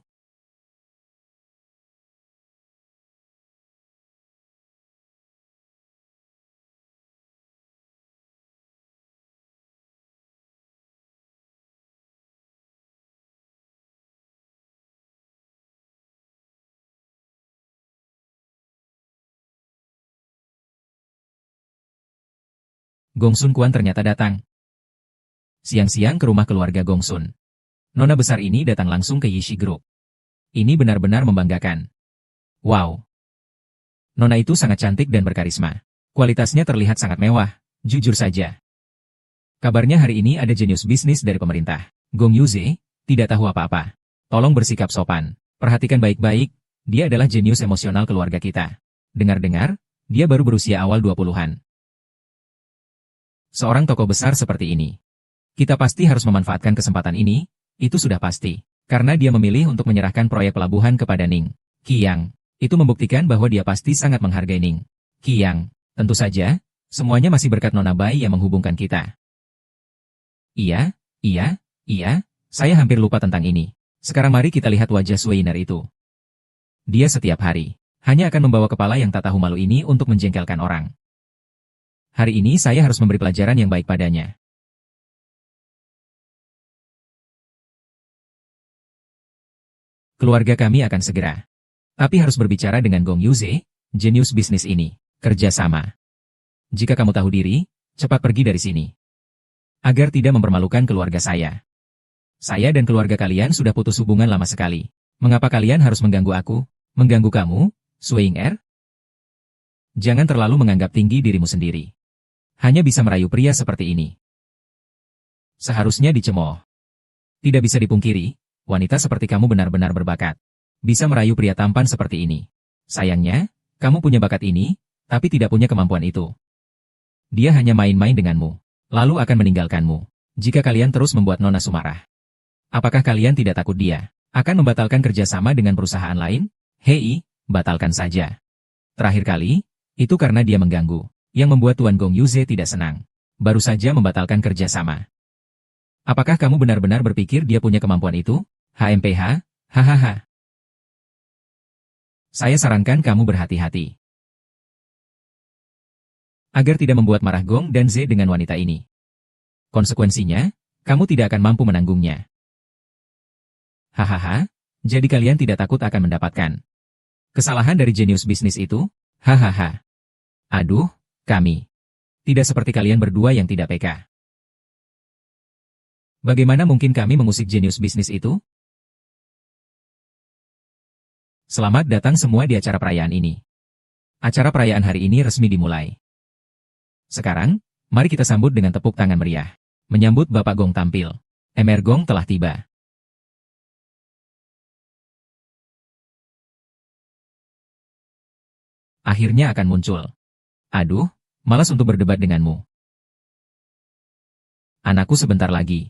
Gongsun Kuan ternyata datang. Siang-siang ke rumah keluarga Gongsun. Nona besar ini datang langsung ke Yishi Group. Ini benar-benar membanggakan. Wow. Nona itu sangat cantik dan berkarisma. Kualitasnya terlihat sangat mewah, jujur saja. Kabarnya hari ini ada jenius bisnis dari pemerintah. Gong Yuze, tidak tahu apa-apa. Tolong bersikap sopan. Perhatikan baik-baik, dia adalah jenius emosional keluarga kita. Dengar-dengar, dia baru berusia awal 20-an. Seorang tokoh besar seperti ini. Kita pasti harus memanfaatkan kesempatan ini, itu sudah pasti. Karena dia memilih untuk menyerahkan proyek pelabuhan kepada Ning Qiang. Itu membuktikan bahwa dia pasti sangat menghargai Ning Qiang. Tentu saja, semuanya masih berkat Nona Bai yang menghubungkan kita. Iya, saya hampir lupa tentang ini. Sekarang mari kita lihat wajah Sweiner itu. Dia setiap hari hanya akan membawa kepala yang tak tahu malu ini untuk menjengkelkan orang. Hari ini saya harus memberi pelajaran yang baik padanya. Keluarga kami akan segera. Tapi harus berbicara dengan Gong Yuze, jenius bisnis ini. Kerjasama. Jika kamu tahu diri, cepat pergi dari sini. Agar tidak mempermalukan keluarga saya. Saya dan keluarga kalian sudah putus hubungan lama sekali. Mengapa kalian harus mengganggu aku? Mengganggu kamu, Sweiner? Jangan terlalu menganggap tinggi dirimu sendiri. Hanya bisa merayu pria seperti ini. Seharusnya dicemooh. Tidak bisa dipungkiri, wanita seperti kamu benar-benar berbakat. Bisa merayu pria tampan seperti ini. Sayangnya, kamu punya bakat ini, tapi tidak punya kemampuan itu. Dia hanya main-main denganmu, lalu akan meninggalkanmu. Jika kalian terus membuat Nona Sumarah. Apakah kalian tidak takut dia akan membatalkan kerjasama dengan perusahaan lain? Hei, batalkan saja. Terakhir kali, itu karena dia mengganggu. Yang membuat Tuan Gong Yuze tidak senang. Baru saja membatalkan kerjasama. Apakah kamu benar-benar berpikir dia punya kemampuan itu? HMPH, hahaha. Saya sarankan kamu berhati-hati. Agar tidak membuat marah Gong dan Z dengan wanita ini. Konsekuensinya, kamu tidak akan mampu menanggungnya. Hahaha, jadi kalian tidak takut akan mendapatkan kesalahan dari jenius bisnis itu? Hahaha. Aduh, kami. Tidak seperti kalian berdua yang tidak peka. Bagaimana mungkin kami mengusik jenius bisnis itu? Selamat datang semua di acara perayaan ini. Acara perayaan hari ini resmi dimulai. Sekarang, mari kita sambut dengan tepuk tangan meriah. Menyambut Bapak Gong tampil. Emer Gong telah tiba. Akhirnya akan muncul. Aduh, malas untuk berdebat denganmu. Anakku sebentar lagi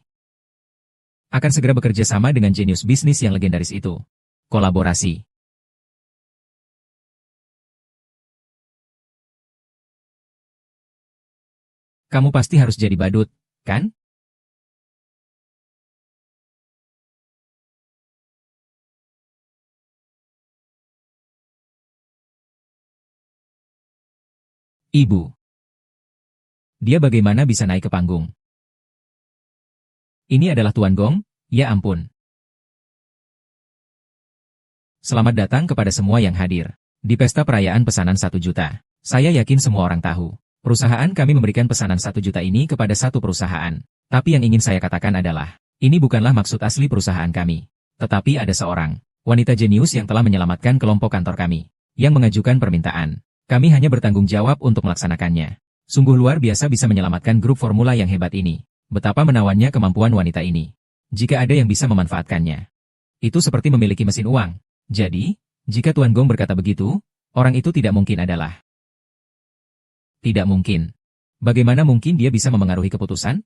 akan segera bekerja sama dengan jenius bisnis yang legendaris itu. Kolaborasi. Kamu pasti harus jadi badut, kan? Ibu. Dia bagaimana bisa naik ke panggung? Ini adalah Tuan Gong, ya ampun. Selamat datang kepada semua yang hadir. Di pesta perayaan pesanan 1 juta. Saya yakin semua orang tahu. Perusahaan kami memberikan pesanan 1 juta ini kepada satu perusahaan. Tapi yang ingin saya katakan adalah, ini bukanlah maksud asli perusahaan kami. Tetapi ada seorang wanita jenius yang telah menyelamatkan kelompok kantor kami, yang mengajukan permintaan. Kami hanya bertanggung jawab untuk melaksanakannya. Sungguh luar biasa bisa menyelamatkan grup formula yang hebat ini. Betapa menawannya kemampuan wanita ini. Jika ada yang bisa memanfaatkannya. Itu seperti memiliki mesin uang. Jadi, jika Tuan Gong berkata begitu, orang itu tidak mungkin adalah. Tidak mungkin. Bagaimana mungkin dia bisa memengaruhi keputusan?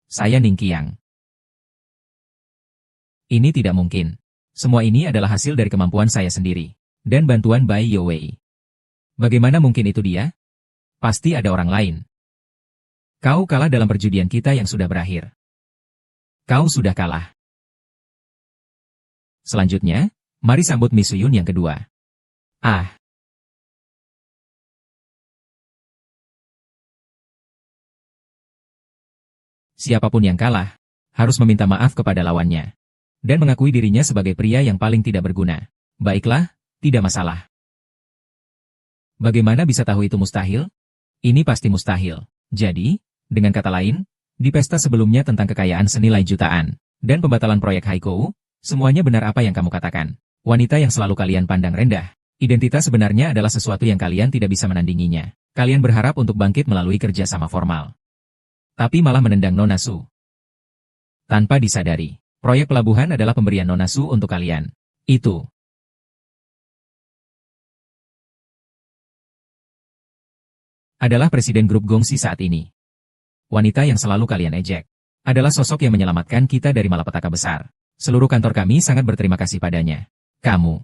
Saya Ning Qiang. Ini tidak mungkin. Semua ini adalah hasil dari kemampuan saya sendiri. Dan bantuan Bai Youwei. Bagaimana mungkin itu dia? Pasti ada orang lain. Kau kalah dalam perjudian kita yang sudah berakhir. Kau sudah kalah. Selanjutnya, mari sambut Miss Suyun yang kedua. Ah. Siapapun yang kalah, harus meminta maaf kepada lawannya. Dan mengakui dirinya sebagai pria yang paling tidak berguna. Baiklah, tidak masalah. Bagaimana bisa tahu itu mustahil? Ini pasti mustahil. Jadi, dengan kata lain, di pesta sebelumnya tentang kekayaan senilai jutaan, dan pembatalan proyek Haikou, semuanya benar apa yang kamu katakan. Wanita yang selalu kalian pandang rendah. Identitas sebenarnya adalah sesuatu yang kalian tidak bisa menandinginya. Kalian berharap untuk bangkit melalui kerja sama formal. Tapi malah menendang Nona Su. Tanpa disadari, proyek pelabuhan adalah pemberian Nona Su untuk kalian. Itu adalah presiden grup Gongxi saat ini. Wanita yang selalu kalian ejek. Adalah sosok yang menyelamatkan kita dari malapetaka besar. Seluruh kantor kami sangat berterima kasih padanya. Kamu.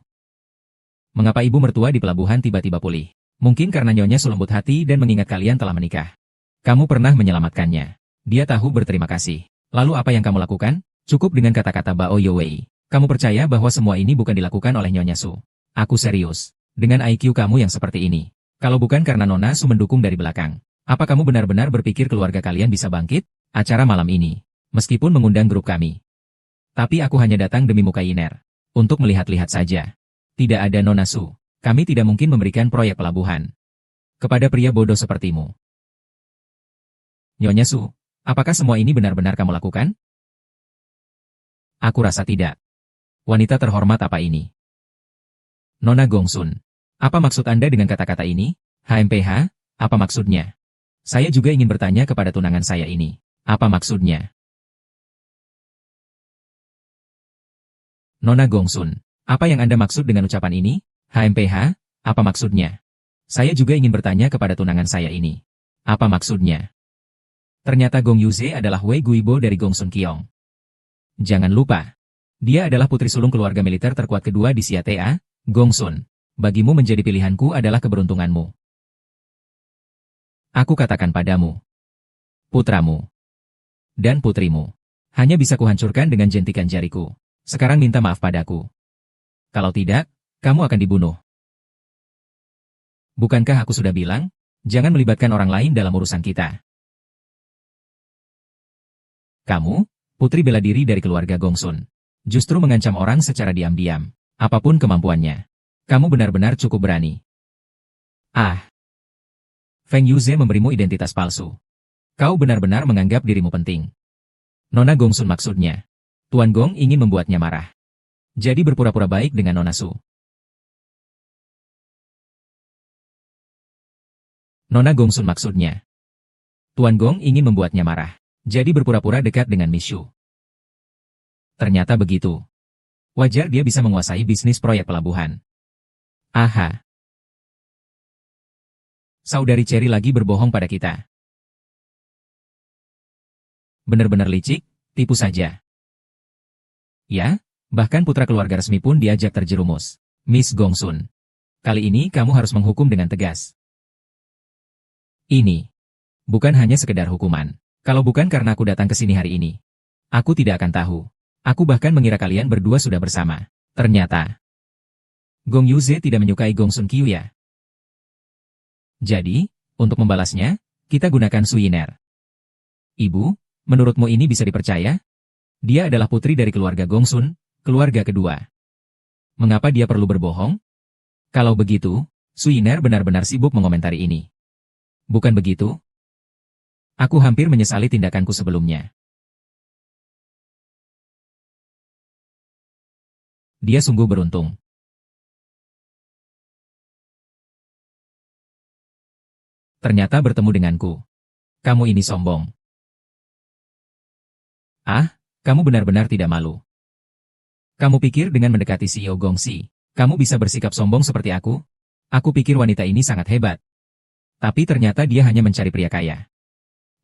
Mengapa ibu mertua di pelabuhan tiba-tiba pulih? Mungkin karena Nyonya Su lembut hati dan mengingat kalian telah menikah. Kamu pernah menyelamatkannya. Dia tahu berterima kasih. Lalu apa yang kamu lakukan? Cukup dengan kata-kata Bao Youwei. Kamu percaya bahwa semua ini bukan dilakukan oleh Nyonya Su? Aku serius. Dengan IQ kamu yang seperti ini. Kalau bukan karena Nona Su mendukung dari belakang. Apa kamu benar-benar berpikir keluarga kalian bisa bangkit? Acara malam ini. Meskipun mengundang grup kami. Tapi aku hanya datang demi muka Iner. Untuk melihat-lihat saja. Tidak ada Nona Su. Kami tidak mungkin memberikan proyek pelabuhan. Kepada pria bodoh sepertimu. Nyonya Su, apakah semua ini benar-benar kamu lakukan? Aku rasa tidak. Wanita terhormat apa ini? Nona Gongsun. Apa maksud Anda dengan kata-kata ini? HMPH, apa maksudnya? Saya juga ingin bertanya kepada tunangan saya ini. Apa maksudnya? Nona Gongsun. Apa yang Anda maksud dengan ucapan ini? HMPH, apa maksudnya? Saya juga ingin bertanya kepada tunangan saya ini. Apa maksudnya? Ternyata Gong Yuze adalah Wei Guibo dari Gongsun Kiong. Jangan lupa. Dia adalah putri sulung keluarga militer terkuat kedua di Xiatea, Gongsun. Bagimu menjadi pilihanku adalah keberuntunganmu. Aku katakan padamu. Putramu. Dan putrimu. Hanya bisa kuhancurkan dengan jentikan jariku. Sekarang minta maaf padaku. Kalau tidak, kamu akan dibunuh. Bukankah aku sudah bilang, jangan melibatkan orang lain dalam urusan kita. Kamu, putri bela diri dari keluarga Gongsun. Justru mengancam orang secara diam-diam. Apapun kemampuannya. Kamu benar-benar cukup berani. Ah. Feng Yuze memberimu identitas palsu. Kau benar-benar menganggap dirimu penting. Nona Gongsun maksudnya. Tuan Gong ingin membuatnya marah. Jadi berpura-pura baik dengan Nona Su. Nona Gongsun maksudnya. Tuan Gong ingin membuatnya marah. Jadi berpura-pura dekat dengan Miss Shu. Ternyata begitu. Wajar dia bisa menguasai bisnis proyek pelabuhan. Aha. Saudari Cherry lagi berbohong pada kita. Benar-benar licik, tipu saja. Ya, bahkan putra keluarga resmi pun diajak terjerumus. Miss Gongsun. Kali ini kamu harus menghukum dengan tegas. Ini bukan hanya sekedar hukuman. Kalau bukan karena aku datang ke sini hari ini, aku tidak akan tahu. Aku bahkan mengira kalian berdua sudah bersama. Ternyata, Gong Yuze tidak menyukai Gongsun Kyuya. Jadi, untuk membalasnya, kita gunakan Suyiner. Ibu, menurutmu ini bisa dipercaya? Dia adalah putri dari keluarga Gongsun, keluarga kedua. Mengapa dia perlu berbohong? Kalau begitu, Suyiner benar-benar sibuk mengomentari ini. Bukan begitu? Aku hampir menyesali tindakanku sebelumnya. Dia sungguh beruntung. Ternyata bertemu denganku. Kamu ini sombong. Ah, kamu benar-benar tidak malu. Kamu pikir dengan mendekati CEO Gongxi, kamu bisa bersikap sombong seperti aku? Aku pikir wanita ini sangat hebat. Tapi ternyata dia hanya mencari pria kaya.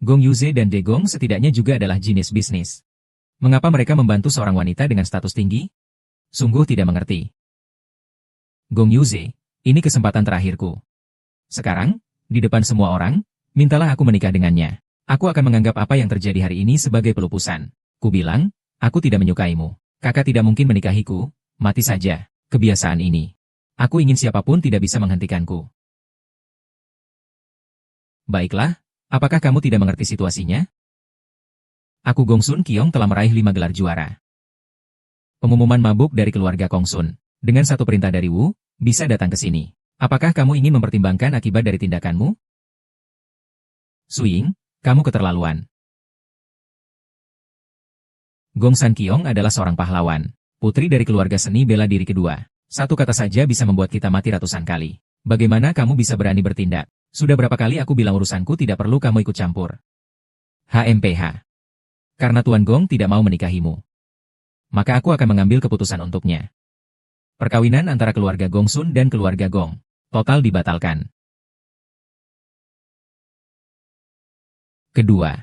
Gong Yuze dan De Gong setidaknya juga adalah jenis bisnis. Mengapa mereka membantu seorang wanita dengan status tinggi? Sungguh tidak mengerti. Gong Yuze, ini kesempatan terakhirku. Sekarang, di depan semua orang, mintalah aku menikah dengannya. Aku akan menganggap apa yang terjadi hari ini sebagai pelupusan. Ku bilang, aku tidak menyukaimu. Kakak tidak mungkin menikahiku, mati saja. Kebiasaan ini. Aku ingin siapapun tidak bisa menghentikanku. Baiklah, apakah kamu tidak mengerti situasinya? Aku Gong Sun Kiong telah meraih 5 gelar juara. Pengumuman mabuk dari keluarga Kong Sun. Dengan satu perintah dari Wu, bisa datang ke sini. Apakah kamu ingin mempertimbangkan akibat dari tindakanmu? Suying, kamu keterlaluan. Gong San Kiong adalah seorang pahlawan. Putri dari keluarga seni bela diri kedua. Satu kata saja bisa membuat kita mati ratusan kali. Bagaimana kamu bisa berani bertindak? Sudah berapa kali aku bilang urusanku tidak perlu kamu ikut campur. HMPH. Karena Tuan Gong tidak mau menikahimu. Maka aku akan mengambil keputusan untuknya. Perkawinan antara keluarga Gong Sun dan keluarga Gong. Total dibatalkan. Kedua.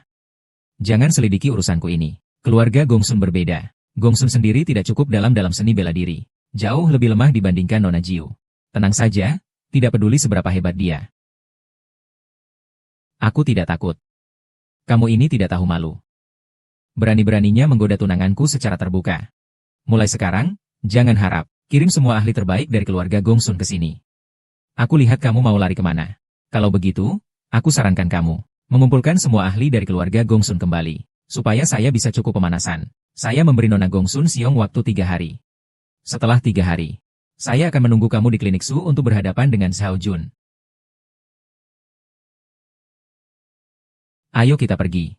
Jangan selidiki urusanku ini. Keluarga Gong Sun berbeda. Gong Sun sendiri tidak cukup dalam seni bela diri. Jauh lebih lemah dibandingkan Nona Jiu. Tenang saja, tidak peduli seberapa hebat dia. Aku tidak takut. Kamu ini tidak tahu malu. Berani-beraninya menggoda tunanganku secara terbuka. Mulai sekarang, jangan harap, kirim semua ahli terbaik dari keluarga Gong Sun ke sini. Aku lihat kamu mau lari kemana. Kalau begitu, aku sarankan kamu, mengumpulkan semua ahli dari keluarga Gong Sun kembali, supaya saya bisa cukup pemanasan. Saya memberi Nona Gong Sun Siong waktu 3 hari. Setelah 3 hari, saya akan menunggu kamu di klinik Su untuk berhadapan dengan Xiao Jun. Ayo kita pergi.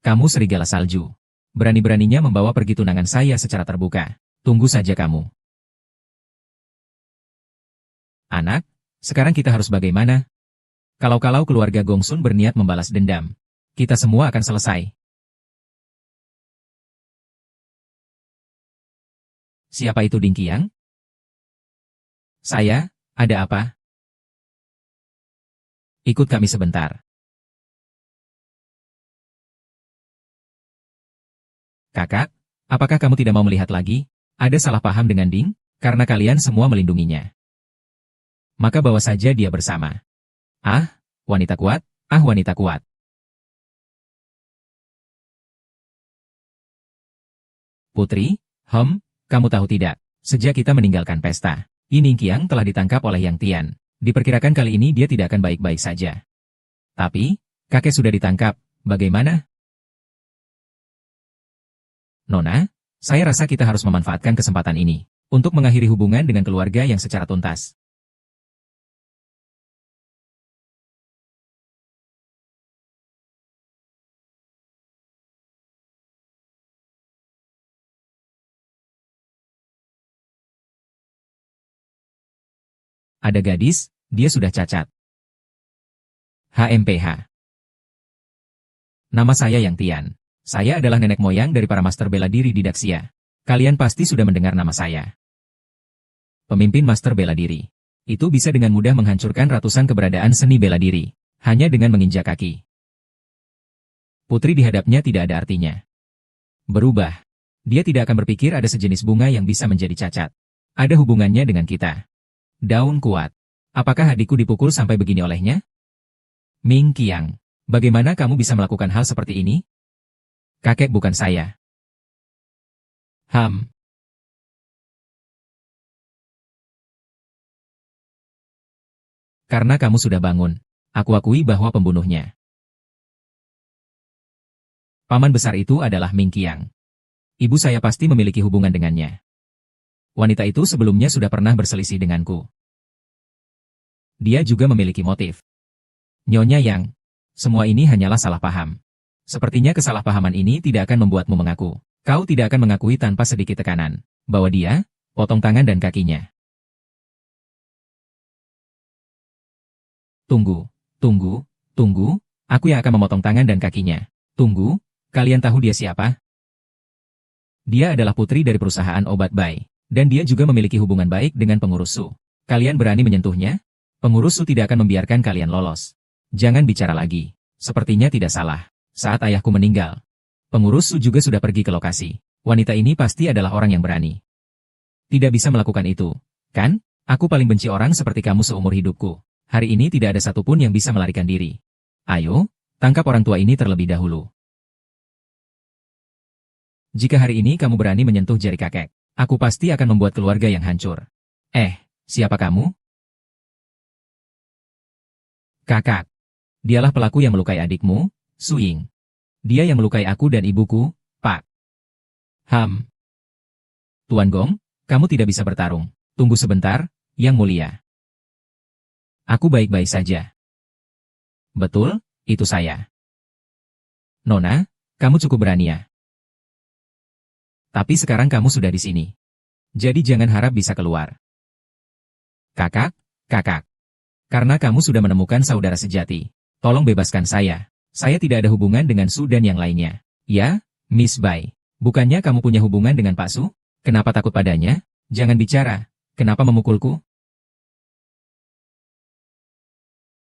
Kamu serigala salju. Berani-beraninya membawa pergi tunangan saya secara terbuka. Tunggu saja kamu. Anak, sekarang kita harus bagaimana? Kalau keluarga Gong Sun berniat membalas dendam, kita semua akan selesai. Siapa itu Ding Qiang? Saya, ada apa? Ikut kami sebentar. Kakak, apakah kamu tidak mau melihat lagi? Ada salah paham dengan Ding? Karena kalian semua melindunginya. Maka bawa saja dia bersama. Ah, wanita kuat, wanita kuat. Putri, kamu tahu tidak? Sejak kita meninggalkan pesta, Ning Qiang telah ditangkap oleh Yang Tian. Diperkirakan kali ini dia tidak akan baik-baik saja. Tapi, kakek sudah ditangkap, bagaimana? Nona, saya rasa kita harus memanfaatkan kesempatan ini untuk mengakhiri hubungan dengan keluarga yang secara tuntas. Ada gadis, dia sudah cacat. HMPH. Nama saya Yang Tian. Saya adalah nenek moyang dari para master bela diri di Daxia. Kalian pasti sudah mendengar nama saya. Pemimpin master bela diri. Itu bisa dengan mudah menghancurkan ratusan keberadaan seni bela diri, hanya dengan menginjak kaki. Putri di hadapnya tidak ada artinya. Berubah. Dia tidak akan berpikir ada sejenis bunga yang bisa menjadi cacat. Ada hubungannya dengan kita. Daun kuat. Apakah adikku dipukul sampai begini olehnya? Ming Qiang, bagaimana kamu bisa melakukan hal seperti ini? Kakek bukan saya. Karena kamu sudah bangun, aku akui bahwa pembunuhnya. Paman besar itu adalah Ming Qiang. Ibu saya pasti memiliki hubungan dengannya. Wanita itu sebelumnya sudah pernah berselisih denganku. Dia juga memiliki motif. Nyonya Yang, semua ini hanyalah salah paham. Sepertinya kesalahpahaman ini tidak akan membuatmu mengaku. Kau tidak akan mengakui tanpa sedikit tekanan bahwa dia, potong tangan dan kakinya. Tunggu, aku yang akan memotong tangan dan kakinya. Tunggu, kalian tahu dia siapa? Dia adalah putri dari perusahaan obat Bai, dan dia juga memiliki hubungan baik dengan pengurus Su. Kalian berani menyentuhnya? Pengurus Su tidak akan membiarkan kalian lolos. Jangan bicara lagi. Sepertinya tidak salah. Saat ayahku meninggal, pengurus Su juga sudah pergi ke lokasi. Wanita ini pasti adalah orang yang berani. Tidak bisa melakukan itu, kan? Aku paling benci orang seperti kamu seumur hidupku. Hari ini tidak ada satupun yang bisa melarikan diri. Ayo, Tangkap orang tua ini terlebih dahulu. Jika hari ini kamu berani menyentuh jari kakek, aku pasti akan membuat keluarga yang hancur. Siapa kamu? Kakak. Dialah pelaku yang melukai adikmu, Su Ying. Dia yang melukai aku dan ibuku, Pak. Tuan Gong, kamu tidak bisa bertarung. Tunggu sebentar, Yang Mulia. Aku baik-baik saja. Betul, itu saya. Nona, kamu cukup berani ya. Tapi sekarang kamu sudah di sini. Jadi jangan harap bisa keluar. Kakak. Karena kamu sudah menemukan saudara sejati. Tolong bebaskan saya. Saya tidak ada hubungan dengan Su dan yang lainnya. Ya, Miss Bai. Bukannya kamu punya hubungan dengan Pak Su? Kenapa takut padanya? Jangan bicara. Kenapa memukulku?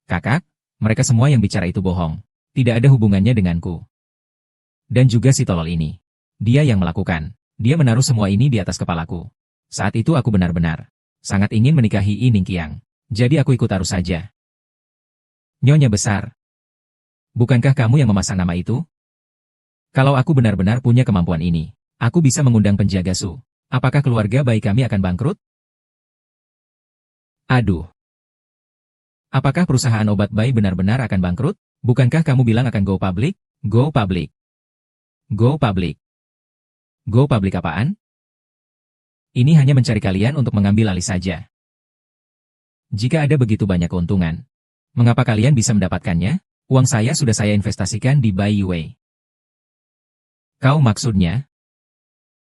Kakak, mereka semua yang bicara itu bohong. Tidak ada hubungannya denganku. Dan juga si tolol ini. Dia yang melakukan. Dia menaruh semua ini di atas kepalaku. Saat itu aku benar-benar sangat ingin menikahi Ning Qiang. Jadi aku ikut arus saja. Nyonya besar. Bukankah kamu yang memasang nama itu? Kalau aku benar-benar punya kemampuan ini, aku bisa mengundang penjaga Su. Apakah keluarga bayi kami akan bangkrut? Aduh. Apakah perusahaan obat bayi benar-benar akan bangkrut? Bukankah kamu bilang akan go public? Go public. Go public. Go public apaan? Ini hanya mencari kalian untuk mengambil alih saja. Jika ada begitu banyak keuntungan, mengapa kalian bisa mendapatkannya? Uang saya sudah saya investasikan di Bai Yue. Kau maksudnya?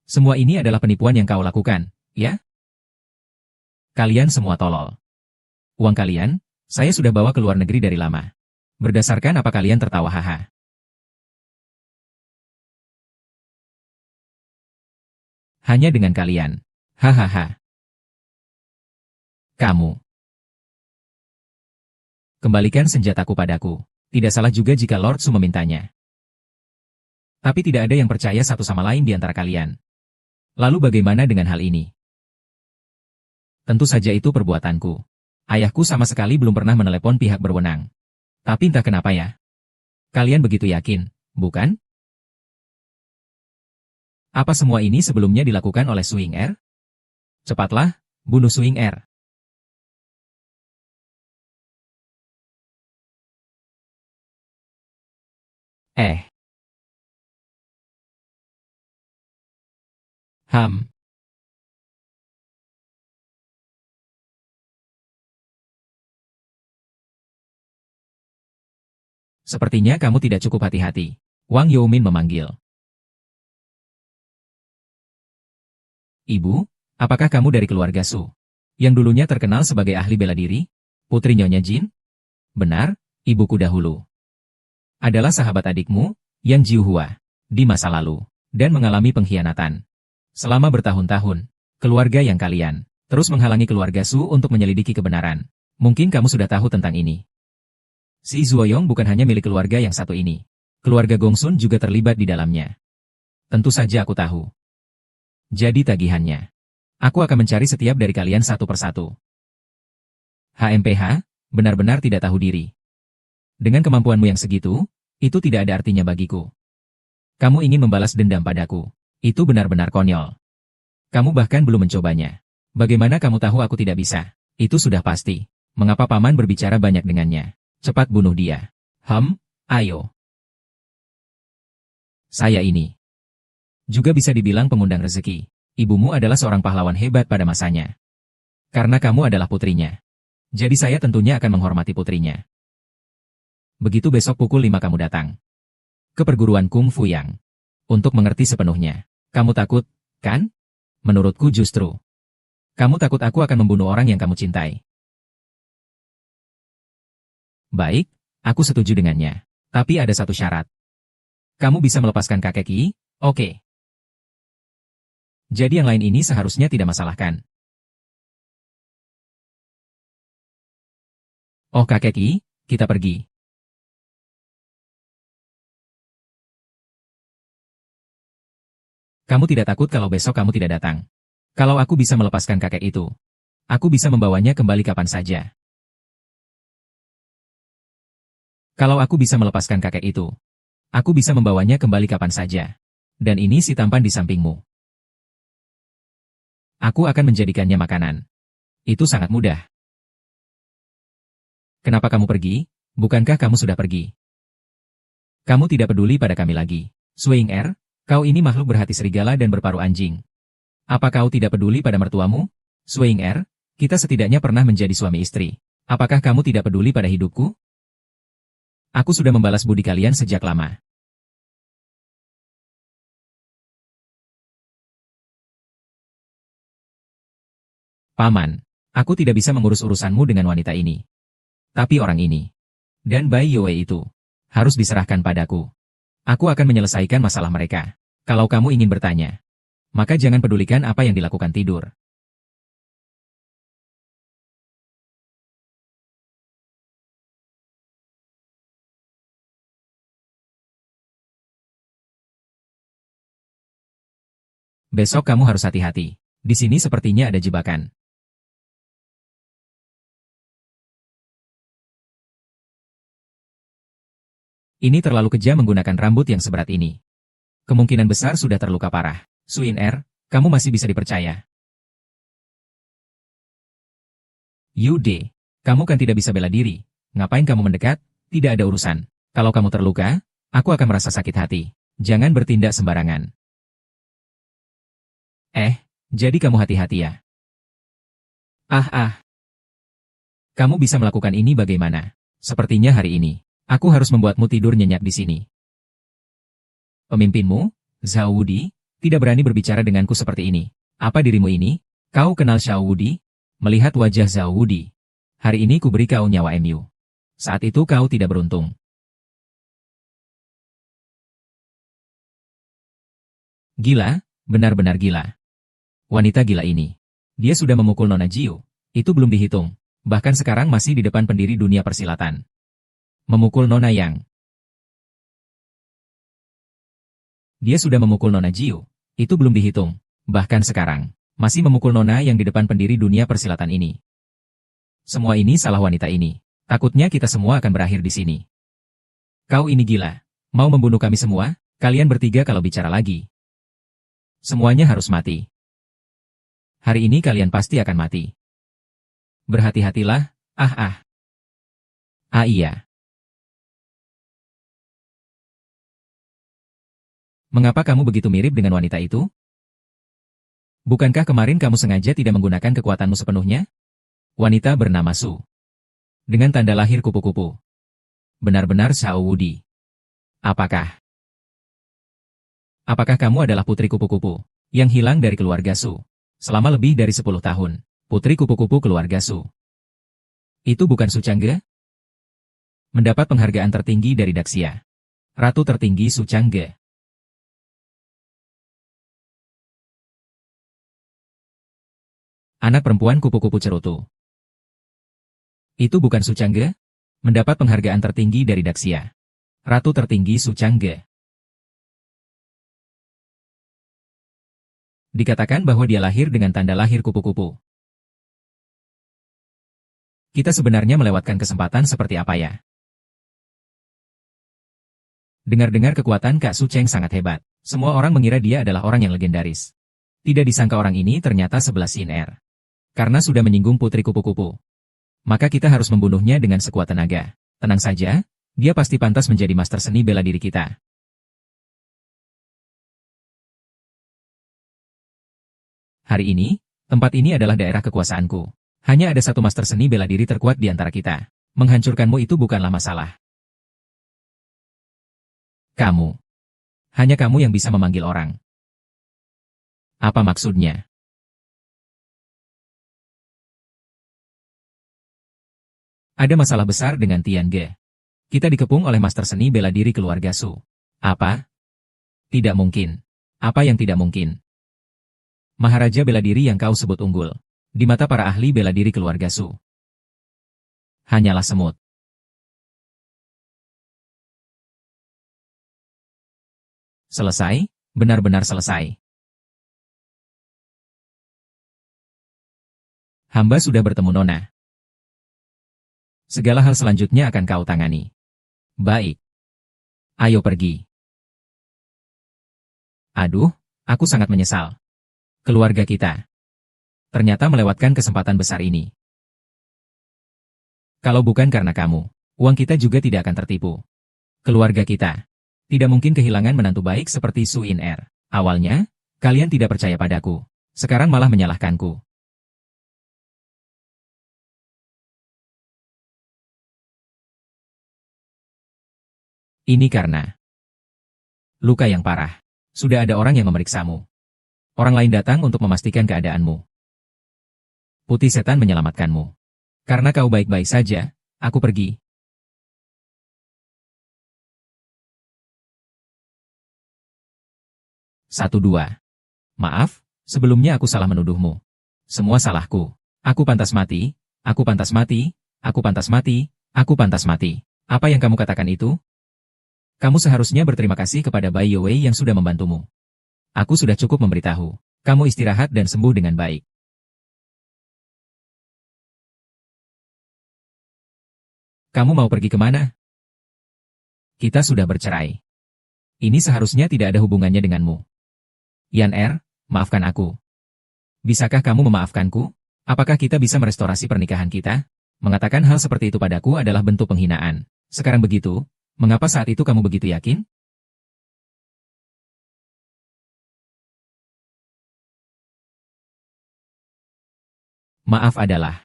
Semua ini adalah penipuan yang kau lakukan, ya? Kalian semua tolol. Uang kalian, saya sudah bawa ke luar negeri dari lama. Berdasarkan apa kalian tertawa haha? Hanya dengan kalian. Hahaha. Kamu. Kembalikan senjataku padaku. Tidak salah juga jika Lord Su memintanya. Tapi tidak ada yang percaya satu sama lain di antara kalian. Lalu bagaimana dengan hal ini? Tentu saja itu perbuatanku. Ayahku sama sekali belum pernah menelepon pihak berwenang. Tapi entah kenapa ya. Kalian begitu yakin, bukan? Apa semua ini sebelumnya dilakukan oleh Su Ying Er? Cepatlah, bunuh Su Ying Er. Sepertinya kamu tidak cukup hati-hati. Wang Youmin memanggil. Ibu, apakah kamu dari keluarga Su? Yang dulunya terkenal sebagai ahli bela diri? Putri Nyonya Jin? Benar, ibuku dahulu. Adalah sahabat adikmu, Yang Jiuhua, di masa lalu, dan mengalami pengkhianatan. Selama bertahun-tahun, keluarga yang kalian, terus menghalangi keluarga Su untuk menyelidiki kebenaran. Mungkin kamu sudah tahu tentang ini. Si Zuoyong bukan hanya milik keluarga yang satu ini. Keluarga Gongsun juga terlibat di dalamnya. Tentu saja aku tahu. Jadi tagihannya. Aku akan mencari setiap dari kalian satu persatu. HMPH, benar-benar tidak tahu diri. Dengan kemampuanmu yang segitu, itu tidak ada artinya bagiku. Kamu ingin membalas dendam padaku. Itu benar-benar konyol. Kamu bahkan belum mencobanya. Bagaimana kamu tahu aku tidak bisa? Itu sudah pasti. Mengapa paman berbicara banyak dengannya? Cepat bunuh dia. Ayo. Saya ini juga bisa dibilang pengundang rezeki. Ibumu adalah seorang pahlawan hebat pada masanya. Karena kamu adalah putrinya. Jadi saya tentunya akan menghormati putrinya. Begitu besok pukul 5 kamu datang ke perguruan Kung Fu Yang. Untuk mengerti sepenuhnya. Kamu takut, kan? Menurutku justru. Kamu takut aku akan membunuh orang yang kamu cintai. Baik, aku setuju dengannya. Tapi ada satu syarat. Kamu bisa melepaskan kakek Qi? Oke. Jadi yang lain ini seharusnya tidak masalahkan. Oh kakek Qi, kita pergi. Kamu tidak takut kalau besok kamu tidak datang? Kalau aku bisa melepaskan kakek itu, aku bisa membawanya kembali kapan saja. Kalau aku bisa melepaskan kakek itu, aku bisa membawanya kembali kapan saja. Dan ini si tampan di sampingmu. Aku akan menjadikannya makanan. Itu sangat mudah. Kenapa kamu pergi? Bukankah kamu sudah pergi? Kamu tidak peduli pada kami lagi. Swing Air, kau ini makhluk berhati serigala dan berparuh anjing. Apa kau tidak peduli pada mertuamu? Swing Air, kita setidaknya pernah menjadi suami istri. Apakah kamu tidak peduli pada hidupku? Aku sudah membalas budi kalian sejak lama. Paman, aku tidak bisa mengurus urusanmu dengan wanita ini. Tapi orang ini, dan Bai Yue itu, harus diserahkan padaku. Aku akan menyelesaikan masalah mereka. Kalau kamu ingin bertanya, maka jangan pedulikan apa yang dilakukan tidur. Besok kamu harus hati-hati. Di sini sepertinya ada jebakan. Ini terlalu kejam menggunakan rambut yang seberat ini. Kemungkinan besar sudah terluka parah. Suin Er, kamu masih bisa dipercaya. Yude, kamu kan tidak bisa bela diri. Ngapain kamu mendekat? Tidak ada urusan. Kalau kamu terluka, aku akan merasa sakit hati. Jangan bertindak sembarangan. Jadi kamu hati-hati ya. Kamu bisa melakukan ini bagaimana? Sepertinya hari ini, aku harus membuatmu tidur nyenyak di sini. Pemimpinmu, Zhao Wudi, tidak berani berbicara denganku seperti ini. Apa dirimu ini? Kau kenal Zhao Wudi? Melihat wajah Zhao Wudi, hari ini ku beri kau nyawa MU. Saat itu kau tidak beruntung. Gila, benar-benar gila. Wanita gila ini. Dia sudah memukul Nona Jiu. Itu belum dihitung. Bahkan sekarang masih di depan pendiri dunia persilatan. Memukul Nona Yang. Dia sudah memukul Nona Jiu. Itu belum dihitung. Bahkan sekarang, masih memukul Nona yang di depan pendiri dunia persilatan ini. Semua ini salah wanita ini. Takutnya kita semua akan berakhir di sini. Kau ini gila. Mau membunuh kami semua? Kalian bertiga kalau bicara lagi. Semuanya harus mati. Hari ini kalian pasti akan mati. Berhati-hatilah, iya. Mengapa kamu begitu mirip dengan wanita itu? Bukankah kemarin kamu sengaja tidak menggunakan kekuatanmu sepenuhnya? Wanita bernama Su. Dengan tanda lahir kupu-kupu. Benar-benar Zhao Wudi. Apakah kamu adalah putri kupu-kupu yang hilang dari keluarga Su? Selama lebih dari 10 tahun, putri kupu-kupu keluarga Su. Itu bukan Su Changge? Mendapat penghargaan tertinggi dari Daxia. Ratu tertinggi Su Changge. Anak perempuan kupu-kupu cerutu. Itu bukan Su Changge? Mendapat penghargaan tertinggi dari Daxia. Ratu tertinggi Su Changge. Dikatakan bahwa dia lahir dengan tanda lahir kupu-kupu. Kita sebenarnya melewatkan kesempatan seperti apa ya? Dengar-dengar kekuatan Kak Su Cheng sangat hebat. Semua orang mengira dia adalah orang yang legendaris. Tidak disangka orang ini ternyata 11 Sin Er. Karena sudah menyinggung putri kupu-kupu. Maka kita harus membunuhnya dengan sekuat tenaga. Tenang saja, dia pasti pantas menjadi master seni bela diri kita. Hari ini, tempat ini adalah daerah kekuasaanku. Hanya ada satu master seni bela diri terkuat di antara kita. Menghancurkanmu itu bukanlah masalah. Kamu. Hanya kamu yang bisa memanggil orang. Apa maksudnya? Ada masalah besar dengan Tian Ge. Kita dikepung oleh master seni bela diri keluarga Su. Apa? Tidak mungkin. Apa yang tidak mungkin? Maharaja bela diri yang kau sebut unggul. Di mata para ahli bela diri keluarga Su. Hanyalah semut. Selesai? Benar-benar selesai. Hamba sudah bertemu Nona. Segala hal selanjutnya akan kau tangani. Baik. Ayo pergi. Aduh, aku sangat menyesal. Keluarga kita ternyata melewatkan kesempatan besar ini. Kalau bukan karena kamu, uang kita juga tidak akan tertipu. Keluarga kita tidak mungkin kehilangan menantu baik seperti Su In Er. Awalnya, kalian tidak percaya padaku. Sekarang malah menyalahkanku. Ini karena luka yang parah. Sudah ada orang yang memeriksamu. Orang lain datang untuk memastikan keadaanmu. Putih setan menyelamatkanmu. Karena kau baik-baik saja, aku pergi. Satu dua. Maaf, sebelumnya aku salah menuduhmu. Semua salahku. Aku pantas mati, aku pantas mati, aku pantas mati, aku pantas mati. Apa yang kamu katakan itu? Kamu seharusnya berterima kasih kepada Bai Yowei yang sudah membantumu. Aku sudah cukup memberitahu. Kamu istirahat dan sembuh dengan baik. Kamu mau pergi kemana? Kita sudah bercerai. Ini seharusnya tidak ada hubungannya denganmu. Yan Er, maafkan aku. Bisakah kamu memaafkanku? Apakah kita bisa merestorasi pernikahan kita? Mengatakan hal seperti itu padaku adalah bentuk penghinaan. Sekarang begitu, mengapa saat itu kamu begitu yakin? Maaf adalah.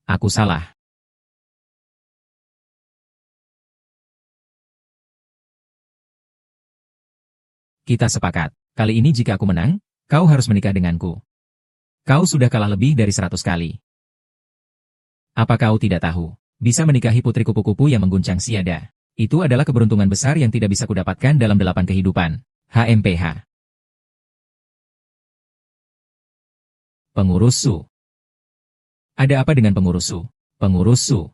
Aku salah. Kita sepakat. Kali ini jika aku menang, kau harus menikah denganku. Kau sudah kalah lebih dari 100 kali. Apa kau tidak tahu? Bisa menikahi putri kupu-kupu yang mengguncang siada. Itu adalah keberuntungan besar yang tidak bisa kudapatkan dalam 8 kehidupan. HMPH. Pengurus Su. Ada apa dengan pengurus Su? Pengurus Su.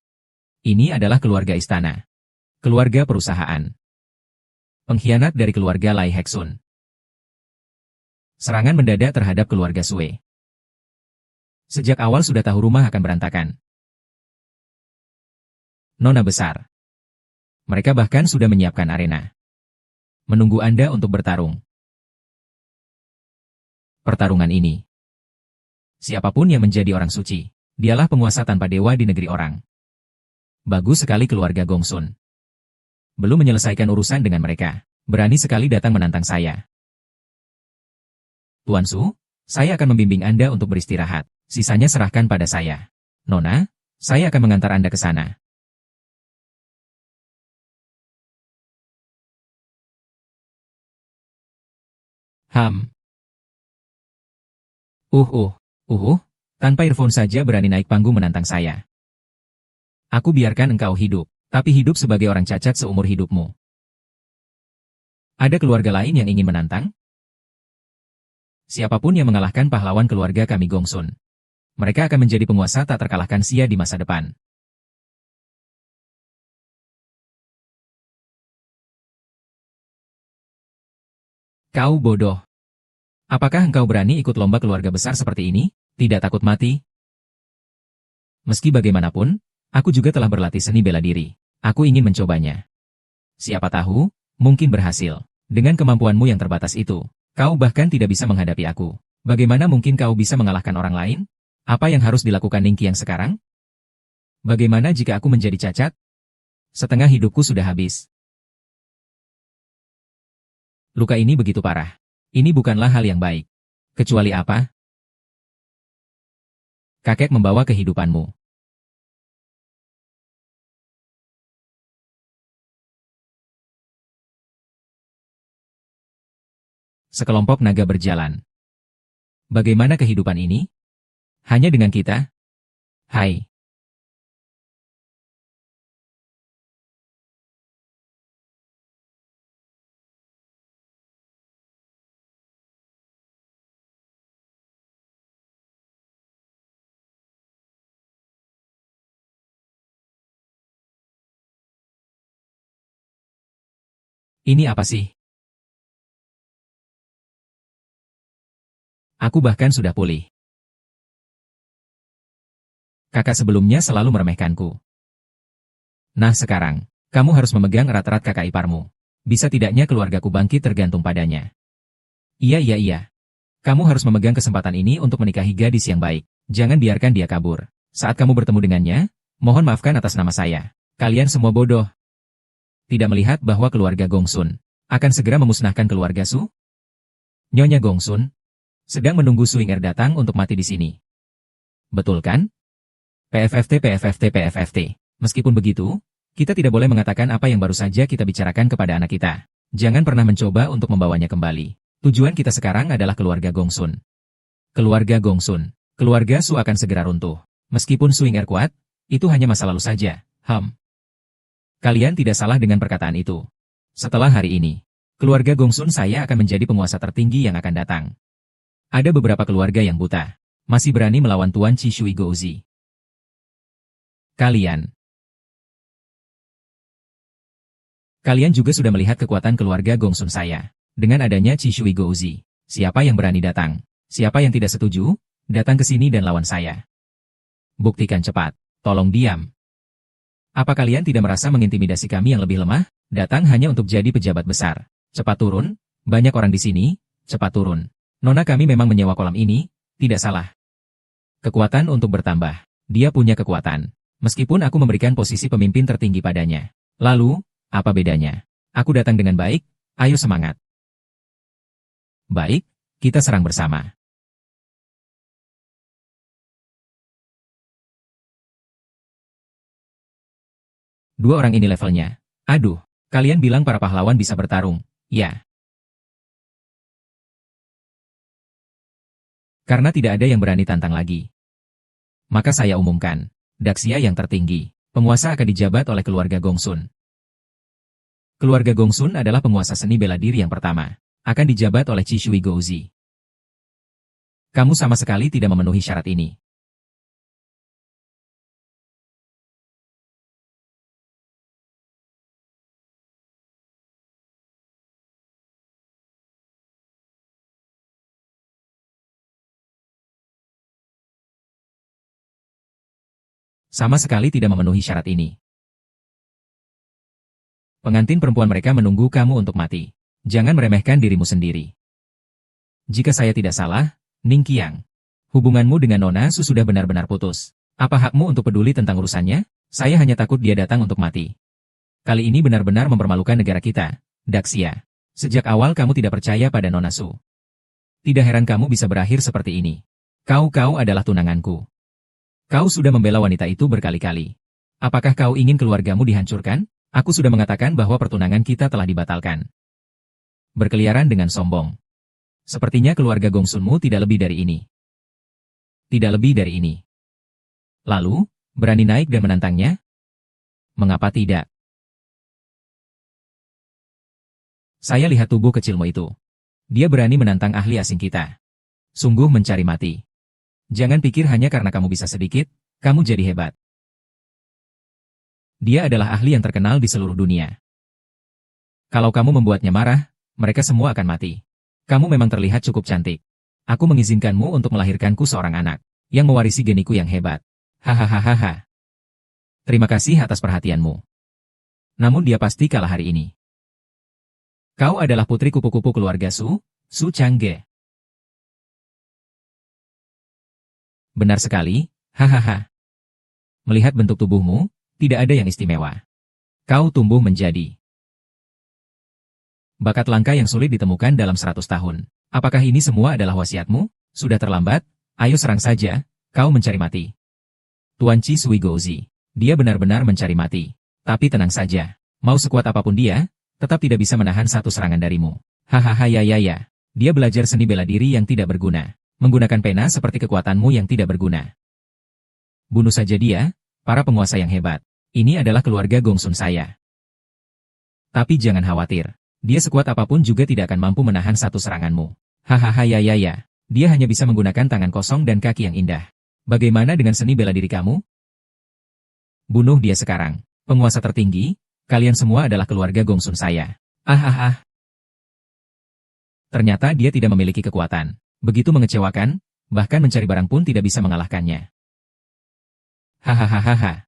Ini adalah keluarga istana. Keluarga perusahaan. Pengkhianat dari keluarga Lai Heksun. Serangan mendadak terhadap keluarga Sue. Sejak awal sudah tahu rumah akan berantakan. Nona besar. Mereka bahkan sudah menyiapkan arena. Menunggu Anda untuk bertarung. Pertarungan ini. Siapapun yang menjadi orang suci, dialah penguasa tanpa dewa di negeri orang. Bagus sekali keluarga Gongsun. Belum menyelesaikan urusan dengan mereka. Berani sekali datang menantang saya. Tuan Su, saya akan membimbing Anda untuk beristirahat. Sisanya serahkan pada saya. Nona, saya akan mengantar Anda ke sana. Ham. Uh, uh, tanpa earphone saja berani naik panggung menantang saya. Aku biarkan engkau hidup, tapi hidup sebagai orang cacat seumur hidupmu. Ada keluarga lain yang ingin menantang? Siapapun yang mengalahkan pahlawan keluarga kami Gongsun, mereka akan menjadi penguasa tak terkalahkan Sia di masa depan. Kau bodoh. Apakah engkau berani ikut lomba keluarga besar seperti ini? Tidak takut mati? Meski bagaimanapun, aku juga telah berlatih seni bela diri. Aku ingin mencobanya. Siapa tahu, mungkin berhasil. Dengan kemampuanmu yang terbatas itu, kau bahkan tidak bisa menghadapi aku. Bagaimana mungkin kau bisa mengalahkan orang lain? Apa yang harus dilakukan Ningki yang sekarang? Bagaimana jika aku menjadi cacat? Setengah hidupku sudah habis. Luka ini begitu parah. Ini bukanlah hal yang baik. Kecuali apa? Kakek membawa kehidupanmu. Sekelompok naga berjalan. Bagaimana kehidupan ini? Hanya dengan kita? Hai. Ini apa sih? Aku bahkan sudah pulih. Kakak sebelumnya selalu meremehkanku. Nah sekarang, Kamu harus memegang erat-erat kakak iparmu. Bisa tidaknya keluargaku bangkit tergantung padanya. Iya. Kamu harus memegang kesempatan ini untuk menikahi gadis yang baik. Jangan biarkan dia kabur. Saat kamu bertemu dengannya, mohon maafkan atas nama saya. Kalian semua bodoh. Tidak melihat bahwa keluarga Gongsun akan segera memusnahkan keluarga Su? Nyonya Gongsun sedang menunggu Su Ying'er datang untuk mati di sini. Betul kan? PFFT. Meskipun begitu, kita tidak boleh mengatakan apa yang baru saja kita bicarakan kepada anak kita. Jangan pernah mencoba untuk membawanya kembali. Tujuan kita sekarang adalah keluarga Gongsun. Keluarga Gongsun. Keluarga Su akan segera runtuh. Meskipun Su Ying'er kuat, itu hanya masa lalu saja. Kalian tidak salah dengan perkataan itu. Setelah hari ini, keluarga Gongsun saya akan menjadi penguasa tertinggi yang akan datang. Ada beberapa keluarga yang buta, masih berani melawan Tuan Qi Shui Gouzi. Kalian juga sudah melihat kekuatan keluarga Gongsun saya. Dengan adanya Qi Shui Gouzi, siapa yang berani datang? Siapa yang tidak setuju? Datang ke sini dan lawan saya. Buktikan cepat. Tolong diam. Apa kalian tidak merasa mengintimidasi kami yang lebih lemah? Datang hanya untuk jadi pejabat besar. Cepat turun. Banyak orang di sini. Cepat turun. Nona kami memang menyewa kolam ini. Tidak salah. Kekuatan untuk bertambah. Dia punya kekuatan. Meskipun aku memberikan posisi pemimpin tertinggi padanya. Lalu, apa bedanya? Aku datang dengan baik. Ayo semangat. Baik, kita serang bersama. Dua orang ini levelnya. Aduh, kalian bilang para pahlawan bisa bertarung. Ya. Karena tidak ada yang berani tantang lagi. Maka saya umumkan, Daxia yang tertinggi, penguasa akan dijabat oleh keluarga Gongsun. Keluarga Gongsun adalah penguasa seni bela diri yang pertama. Akan dijabat oleh Qi Shui Gouzi. Kamu sama sekali tidak memenuhi syarat ini. Sama sekali tidak memenuhi syarat ini. Pengantin perempuan mereka menunggu kamu untuk mati. Jangan meremehkan dirimu sendiri. Jika saya tidak salah, Ning Qiang, hubunganmu dengan Nona Su sudah benar-benar putus. Apa hakmu untuk peduli tentang urusannya? Saya hanya takut dia datang untuk mati. Kali ini benar-benar mempermalukan negara kita, Daxia. Sejak awal kamu tidak percaya pada Nona Su. Tidak heran kamu bisa berakhir seperti ini. Kau adalah tunanganku. Kau sudah membela wanita itu berkali-kali. Apakah kau ingin keluargamu dihancurkan? Aku sudah mengatakan bahwa pertunangan kita telah dibatalkan. Berkeliaran dengan sombong. Sepertinya keluarga Gongsunmu tidak lebih dari ini. Tidak lebih dari ini. Lalu, berani naik dan menantangnya? Mengapa tidak? Saya lihat tubuh kecilmu itu. Dia berani menantang ahli asing kita. Sungguh mencari mati. Jangan pikir hanya karena kamu bisa sedikit, kamu jadi hebat. Dia adalah ahli yang terkenal di seluruh dunia. Kalau kamu membuatnya marah, mereka semua akan mati. Kamu memang terlihat cukup cantik. Aku mengizinkanmu untuk melahirkanku seorang anak, yang mewarisi geniku yang hebat. Hahaha. Terima kasih atas perhatianmu. Namun dia pasti kalah hari ini. Kau adalah putri kupu-kupu keluarga Su Changge. Benar sekali, hahaha. Melihat bentuk tubuhmu, tidak ada yang istimewa. Kau tumbuh menjadi bakat langka yang sulit ditemukan dalam 100 tahun. Apakah ini semua adalah wasiatmu? Sudah terlambat, ayo serang saja, kau mencari mati. Tuan Qi Shui Gouzi, dia benar-benar mencari mati. Tapi tenang saja, mau sekuat apapun dia, tetap tidak bisa menahan satu serangan darimu. Hahaha ya. Dia belajar seni bela diri yang tidak berguna. Menggunakan pena seperti kekuatanmu yang tidak berguna. Bunuh saja dia, para penguasa yang hebat. Ini adalah keluarga Gongsun saya. Tapi jangan khawatir. Dia sekuat apapun juga tidak akan mampu menahan satu seranganmu. Hahaha ya. Dia hanya bisa menggunakan tangan kosong dan kaki yang indah. Bagaimana dengan seni bela diri kamu? Bunuh dia sekarang. Penguasa tertinggi, kalian semua adalah keluarga Gongsun saya. Ternyata dia tidak memiliki kekuatan. Begitu mengecewakan, bahkan mencari barang pun tidak bisa mengalahkannya. Hahaha.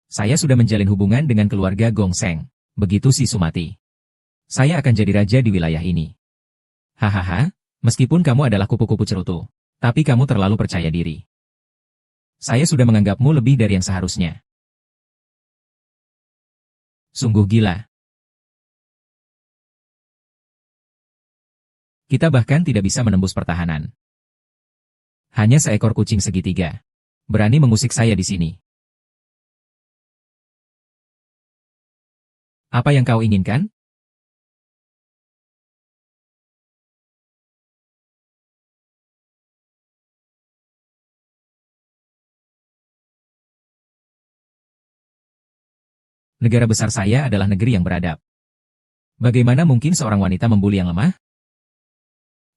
Saya sudah menjalin hubungan dengan keluarga Gong Seng. Begitu si Sumati. Saya akan jadi raja di wilayah ini. Hahaha, meskipun kamu adalah kupu-kupu cerutu, tapi kamu terlalu percaya diri. Saya sudah menganggapmu lebih dari yang seharusnya. Sungguh gila. Kita bahkan tidak bisa menembus pertahanan. Hanya seekor kucing segitiga berani mengusik saya di sini. Apa yang kau inginkan? Negara besar saya adalah negeri yang beradab. Bagaimana mungkin seorang wanita membuli yang lemah?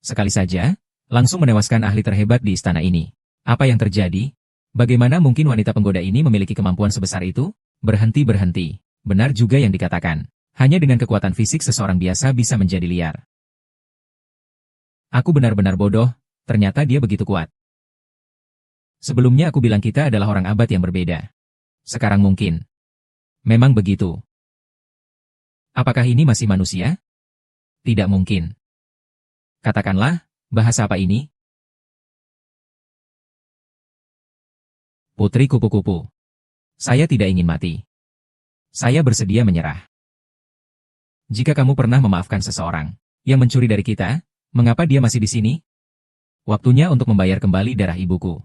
Sekali saja, langsung menewaskan ahli terhebat di istana ini. Apa yang terjadi? Bagaimana mungkin wanita penggoda ini memiliki kemampuan sebesar itu? Berhenti. Benar juga yang dikatakan. Hanya dengan kekuatan fisik seseorang biasa bisa menjadi liar. Aku benar-benar bodoh, ternyata dia begitu kuat. Sebelumnya aku bilang kita adalah orang abad yang berbeda. Sekarang mungkin. Memang begitu. Apakah ini masih manusia? Tidak mungkin. Katakanlah, bahasa apa ini? Putri kupu-kupu. Saya tidak ingin mati. Saya bersedia menyerah. Jika kamu pernah memaafkan seseorang yang mencuri dari kita, mengapa dia masih di sini? Waktunya untuk membayar kembali darah ibuku.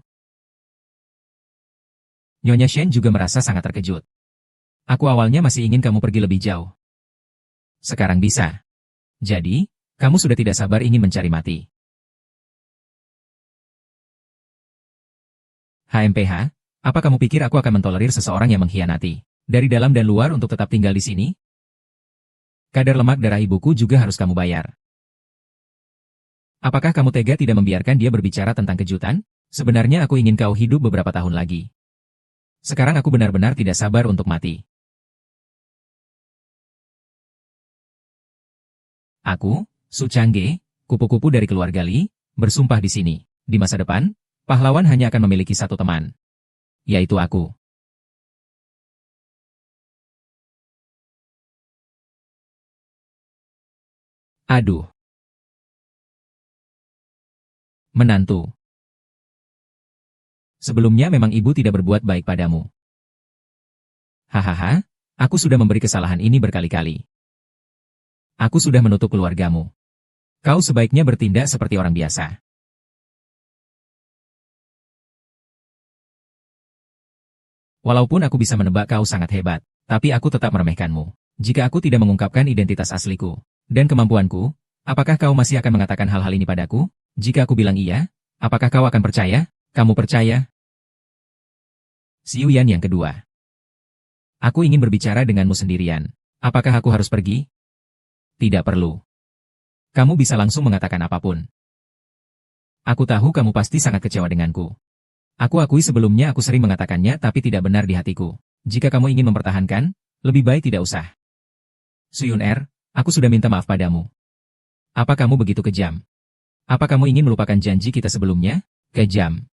Nyonya Shen juga merasa sangat terkejut. Aku awalnya masih ingin kamu pergi lebih jauh. Sekarang bisa. Jadi, kamu sudah tidak sabar ingin mencari mati. HMPH, apa kamu pikir aku akan mentolerir seseorang yang mengkhianati dari dalam dan luar untuk tetap tinggal di sini? Kadar lemak darah ibuku juga harus kamu bayar. Apakah kamu tega tidak membiarkan dia berbicara tentang kejutan? Sebenarnya aku ingin kau hidup beberapa tahun lagi. Sekarang aku benar-benar tidak sabar untuk mati. Aku, Su Changge, kupu-kupu dari keluarga Li, bersumpah di sini. Di masa depan, pahlawan hanya akan memiliki satu teman. Yaitu aku. Aduh. Menantu. Sebelumnya memang ibu tidak berbuat baik padamu. Hahaha, aku sudah memberi kesalahan ini berkali-kali. Aku sudah menutup keluargamu. Kau sebaiknya bertindak seperti orang biasa. Walaupun aku bisa menebak kau sangat hebat, tapi aku tetap meremehkanmu. Jika aku tidak mengungkapkan identitas asliku dan kemampuanku, apakah kau masih akan mengatakan hal-hal ini padaku? Jika aku bilang iya, apakah kau akan percaya? Kamu percaya? Xiu Yan yang kedua. Aku ingin berbicara denganmu sendirian. Apakah aku harus pergi? Tidak perlu. Kamu bisa langsung mengatakan apapun. Aku tahu kamu pasti sangat kecewa denganku. Aku akui sebelumnya aku sering mengatakannya tapi tidak benar di hatiku. Jika kamu ingin mempertahankan, lebih baik tidak usah. Suyun Er, aku sudah minta maaf padamu. Apa kamu begitu kejam? Apa kamu ingin melupakan janji kita sebelumnya? Kejam.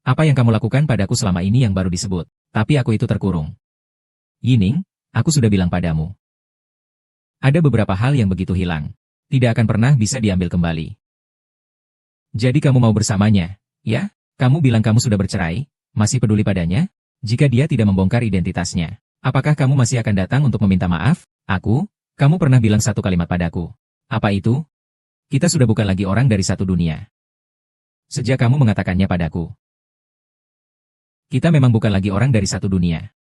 Apa yang kamu lakukan padaku selama ini yang baru disebut, tapi aku itu terkurung. Yining, aku sudah bilang padamu. Ada beberapa hal yang begitu hilang. Tidak akan pernah bisa diambil kembali. Jadi kamu mau bersamanya, ya? Kamu bilang kamu sudah bercerai, masih peduli padanya? Jika dia tidak membongkar identitasnya, apakah kamu masih akan datang untuk meminta maaf? Kamu pernah bilang satu kalimat padaku. Apa itu? Kita sudah bukan lagi orang dari satu dunia. Sejak kamu mengatakannya padaku. Kita memang bukan lagi orang dari satu dunia.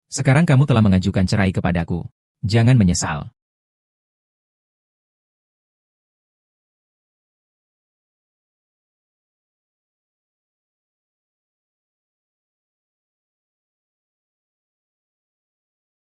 Sekarang kamu telah mengajukan cerai kepadaku. Jangan menyesal.